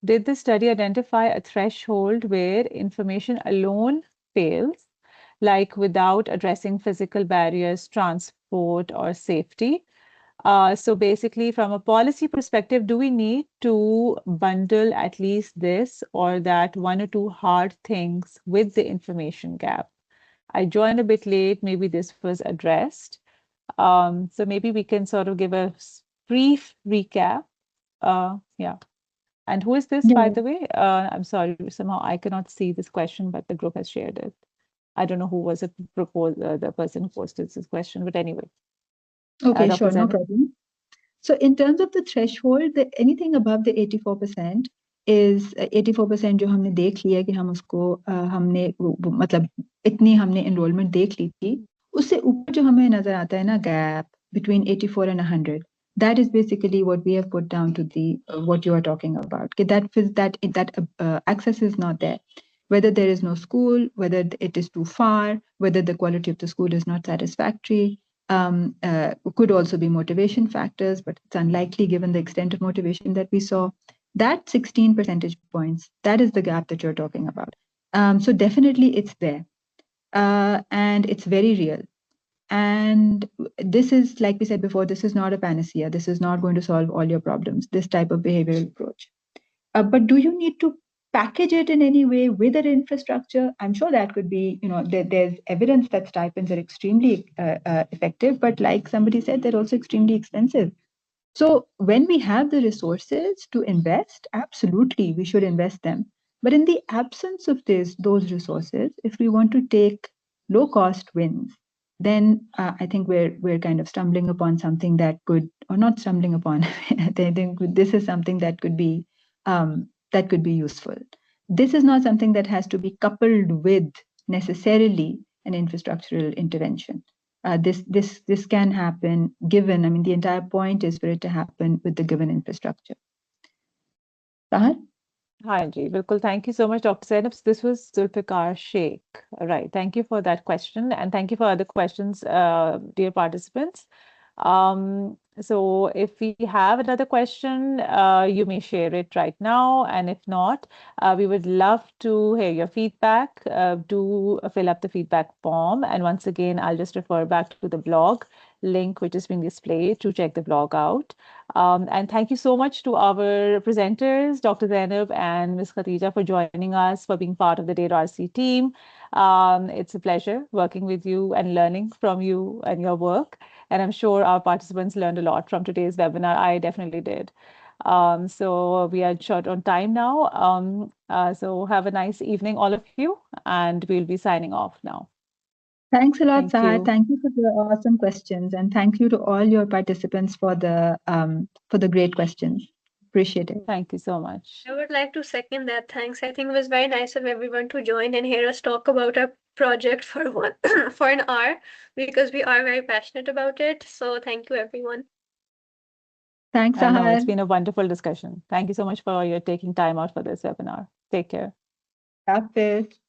Did the study identify a threshold where information alone fails, like without addressing physical barriers, transport, or safety? So basically, from a policy perspective, do we need to bundle at least this or that one or two hard things with the information gap? I joined a bit late. Maybe this was addressed. So maybe we can sort of give a brief recap. Yeah. And who is this, by Yeah. the way? I'm sorry, somehow I cannot see this question, but the group has shared it. I don't know who was the person who posted this question, but anyway. Okay, Dr. sure, no Zainab? problem. So in terms of the threshold, anything above the 84% is 84% जो हमने देख लिया कि हम उसको हमने मतलब इतनी हमने enrollment देख ली थी, उससे ऊपर जो हमें नजर आता है ना gap between 84 and 100, that is basically what we have put down to the what you are talking about. That access is not there. Whether there is no school, whether it is too far, whether the quality of the school is not satisfactory, could also be motivation factors, but it's unlikely given the extent of motivation that we saw. That 16 percentage points, that is the gap that you're talking about. So definitely it's there. And it's very real. And this is, like we said before, this is not a panacea. This is not going to solve all your problems, this type of behavioral approach. But do you need to package it in any way with an infrastructure? I'm sure that could be, there's evidence that stipends are extremely effective, but like somebody said, they're also extremely expensive. So when we have the resources to invest, absolutely, we should invest them. But in the absence of those resources, if we want to take low-cost wins, then I think we're kind of stumbling upon something that could, or not stumbling upon. I think this is something that could be useful. This is not something that has to be coupled with necessarily an infrastructural intervention. This can happen given, I mean, the entire point is for it to happen with the given infrastructure. Sahar? Hi, Ji. Bilkul. Thank you so much, Dr. Zainab. This was Zulfikar Sheikh. Right. Thank you for that question. And thank you for other questions, dear participants. So if we have another question, you may share it right now. And if not, we would love to hear your feedback. Do fill up the feedback form. And once again, I'll just refer back to the blog link, which is being displayed to check the blog out. And thank you so much to our presenters, Dr. Zainab and Ms. Khadija, for joining us, for being part of the Data RC team. It's a pleasure working with you and learning from you and your work. And I'm sure our participants learned a lot from today's webinar. I definitely did. So we are short on time now. So have a nice evening, all of you, and we'll be signing off now. Thanks a lot, Thank Sahar. you. Thank you for the awesome questions, and thank you to all your participants for the great questions. Appreciate it. Thank you so much. I would like to second that. Thanks. I think it was very nice of everyone to join and hear us talk about our project for for an hour, because we are very passionate about it. So thank you, everyone. Thanks, I know it's Sahar. been a wonderful discussion. Thank you so much for your taking time out for this webinar. Take care. Hafiz.